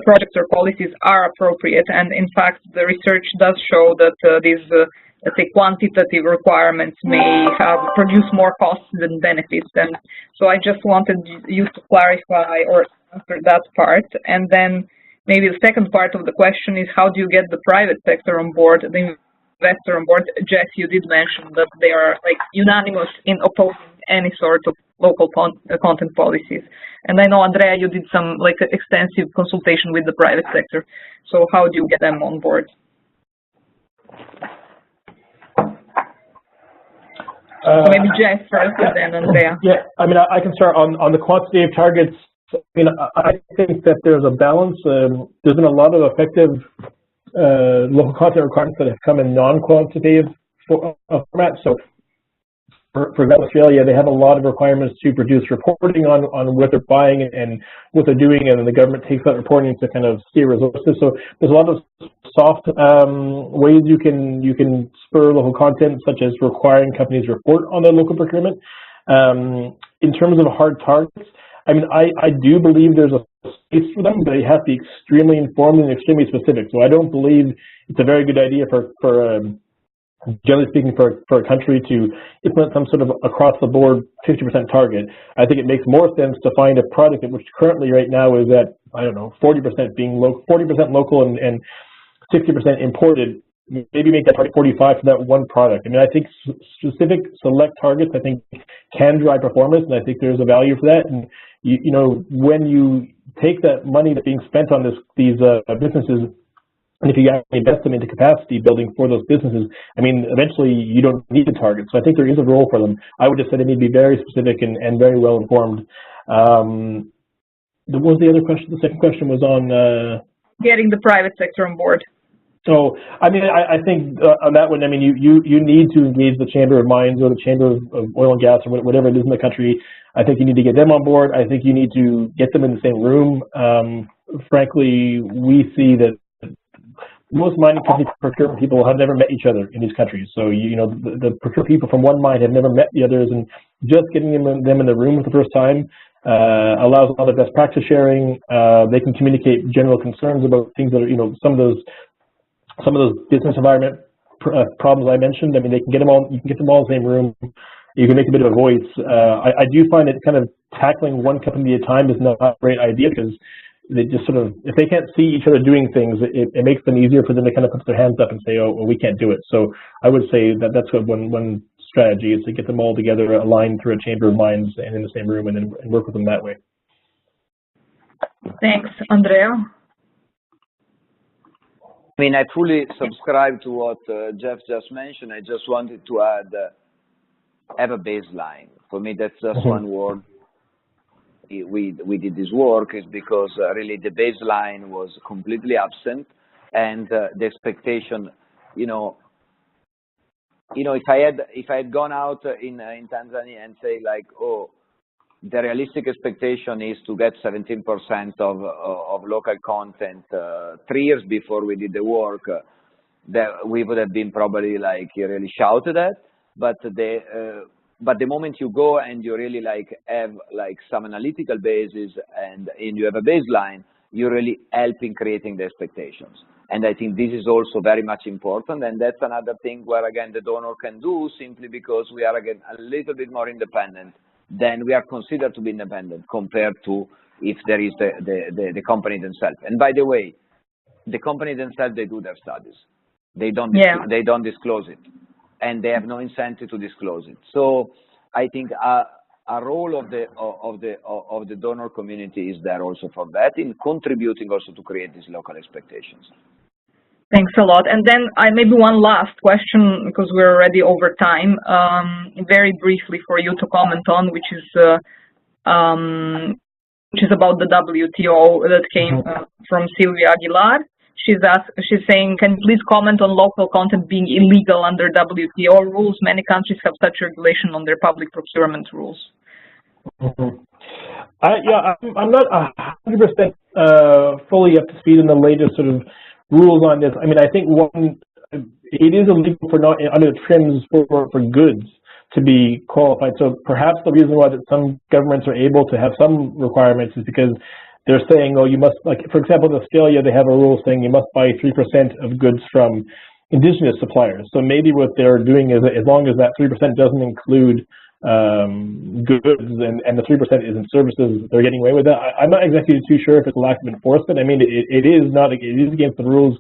projects or policies are appropriate. And in fact, the research does show that these, let's say, quantitative requirements may produce more costs than benefits. And so I just wanted you to clarify or answer that part. And then maybe the second part of the question is, how do you get the private sector on board, the investor on board? Jeff, you did mention that they are unanimous in opposing any sort of local content policies. And I know, Andrea, you did some extensive consultation with the private sector. So how do you get them on board? So maybe Jeff first, and then Andrea. Yeah, I mean, I can start on the quantitative targets. I mean, I think that there's a balance. There's been a lot of effective local content requirements that have come in non-quantitative formats. So, for example, Australia, they have a lot of requirements to produce reporting on what they're buying and what they're doing, and then the government takes that reporting to kind of steer resources. So there's a lot of soft ways you can spur local content, such as requiring companies report on their local procurement. In terms of hard targets, I mean, I do believe there's a space for them, but they have to be extremely informed and extremely specific. So I don't believe it's a very good idea for generally speaking, for a country to implement some sort of across-the-board 50% target. I think it makes more sense to find a product which currently right now is at, I don't know, 40% being 40% local and 60% imported. Maybe make that target 45 for that one product. I mean, I think specific select targets, I think, can drive performance, and I think there's a value for that. And when you take that money that's being spent on these businesses, and if you invest them into capacity building for those businesses, I mean, eventually you don't need a target. So I think there is a role for them. I would just say they need to be very specific and very well informed. What was the other question? The second question was on getting the private sector on board. So, I mean, I think on that one, I mean, you need to engage the Chamber of Mines or the Chamber of Oil and Gas or whatever it is in the country. I think you need to get them on board. I think you need to get them in the same room. Frankly, we see that most mining company procurement people have never met each other in these countries. So, you know, the procurement people from one mine have never met the others, and just getting them in the room for the first time allows a lot of best practice sharing. They can communicate general concerns about things that are, you know, some of those business environment problems I mentioned. I mean, they can get them all. You can get them all in the same room. You can make a bit of a voice. I do find that kind of tackling one company at a time is not a great idea, because they just sort of, if they can't see each other doing things, it makes them easier for them to kind of put their hands up and say, oh, well, we can't do it. So I would say that that's what one strategy is, to get them all together, aligned through a chamber of minds and in the same room, and then work with them that way. Thanks, Andrea. I mean, I fully subscribe to what Jeff just mentioned. I just wanted to add, have a baseline. For me, that's just one word. We did this work is because really the baseline was completely absent, and the expectation, you know, if I had gone out in Tanzania and say like, oh, the realistic expectation is to get 17% of local content 3 years before we did the work, that we would have been probably like really shouted at. But the moment you go and you really like have like some analytical basis and you have a baseline, you really help in creating the expectations. And I think this is also very much important, and that's another thing where again the donor can do, simply because we are again a little bit more independent than we are considered to be independent compared to if there is the company themselves. And by the way, the company themselves, they do their studies. They don't disclose it, and they have no incentive to disclose it. So I think a role of the donor community is there also for that, in contributing also to create these local expectations. Thanks a lot. And then maybe one last question, because we're already over time, very briefly for you to comment on, which is about the WTO that came from Sylvia Aguilar. She's saying, can you please comment on local content being illegal under WTO rules? Many countries have such regulation on their public procurement rules. Yeah, I'm not 100% fully up to speed on the latest sort of rules on this. I mean, I think it is illegal for not under trims for goods to be qualified. So perhaps the reason why that some governments are able to have some requirements is because they're saying, oh, you must, like, for example, in Australia, they have a rule saying you must buy 3% of goods from indigenous suppliers. So maybe what they're doing is, as long as that 3% doesn't include goods and the 3% isn't services, they're getting away with that. I'm not exactly too sure if it's a lack of enforcement. I mean, it is against the rules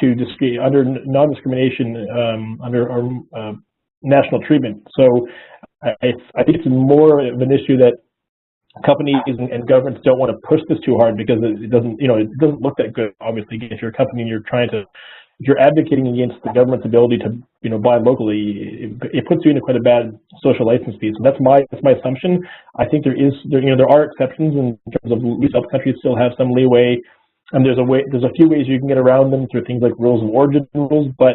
to under non-discrimination under our national treatment. So I think it's more of an issue that companies and governments don't want to push this too hard, because it doesn't look that good. Obviously, if you're a company and if you're advocating against the government's ability to buy locally, it puts you into quite a bad social license fee. So that's my assumption. I think there are exceptions in terms of some countries still have some leeway, and there's a few ways you can get around them through things like rules of origin rules. But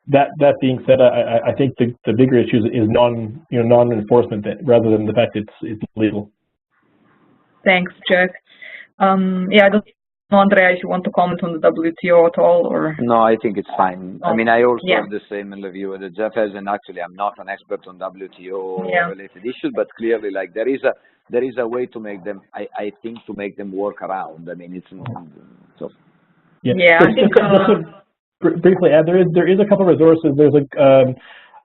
that being said, I think the bigger issue is non-enforcement rather than the fact it's illegal. Thanks, Jack. Yeah, I don't know, Andrea, if you want to comment on the WTO at all, or no, I think it's fine. I mean, I also have the same view that Jeff has, and actually, I'm not an expert on WTO related issues, but clearly, like there is a way to make them. I think to make them work around. I mean, it's so. Yeah, I think. Briefly add, there is a couple of resources.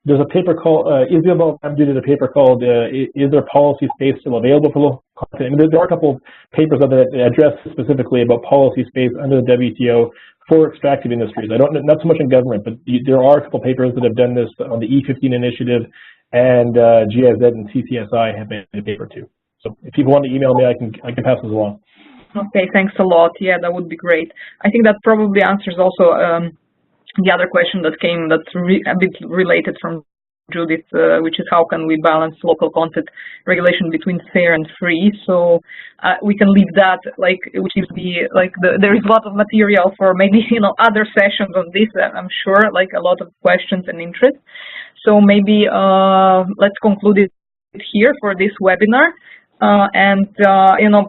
There's a paper called Isabel did a paper called "Is there policy space still available for local content?" I mean, there are a couple of papers that address specifically about policy space under the WTO for extractive industries. I don't, not so much in government, but there are a couple of papers that have done this on the E15 initiative, and GIZ and CCSI have made a paper too. So if people want to email me, I can pass this along. Okay, thanks a lot. Yeah, that would be great. I think that probably answers also the other question that came that's a bit related from Judith, which is how can we balance local content regulation between fair and free. So we can leave that, like, which is there is a lot of material for maybe other sessions on this. I'm sure, like a lot of questions and interest. So maybe let's conclude it here for this webinar.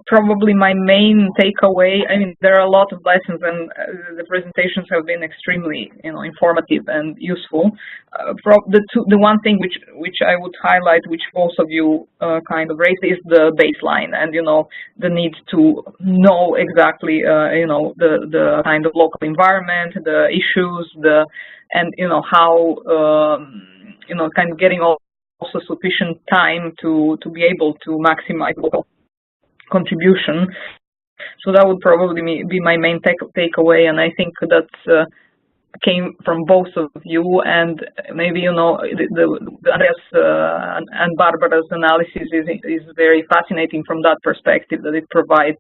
Probably my main takeaway, I mean, there are a lot of lessons, and the presentations have been extremely, informative and useful. The one thing which I would highlight, which both of you kind of raised, is the baseline, and the need to know exactly, the kind of local environment, the issues, how, kind of getting all. Also sufficient time to be able to maximize local contribution. So that would probably be my main takeaway, and I think that came from both of you, and maybe Andrea's and Barbara's analysis is very fascinating from that perspective, that it provides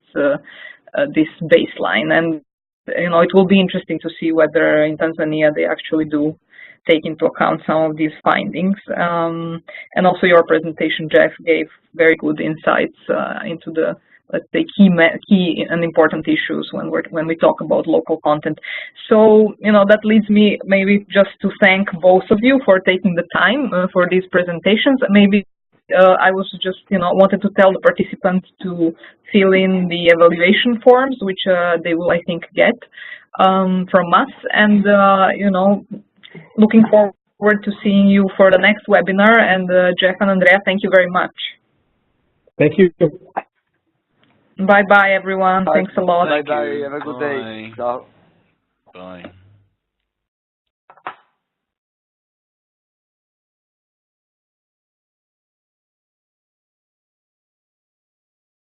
this baseline, and it will be interesting to see whether in Tanzania they actually do take into account some of these findings. And also your presentation, Jeff, gave very good insights into the, let's say, key and important issues when we talk about local content. So, that leads me maybe just to thank both of you for taking the time for these presentations. Maybe I was just, wanted to tell the participants to fill in the evaluation forms, which they will, I think, get from us. And, looking forward to seeing you for the next webinar. And Jeff and Andrea, thank you very much. Thank you. Bye-bye, everyone. Thanks a lot. Bye-bye. Have a good day. Ciao. Bye.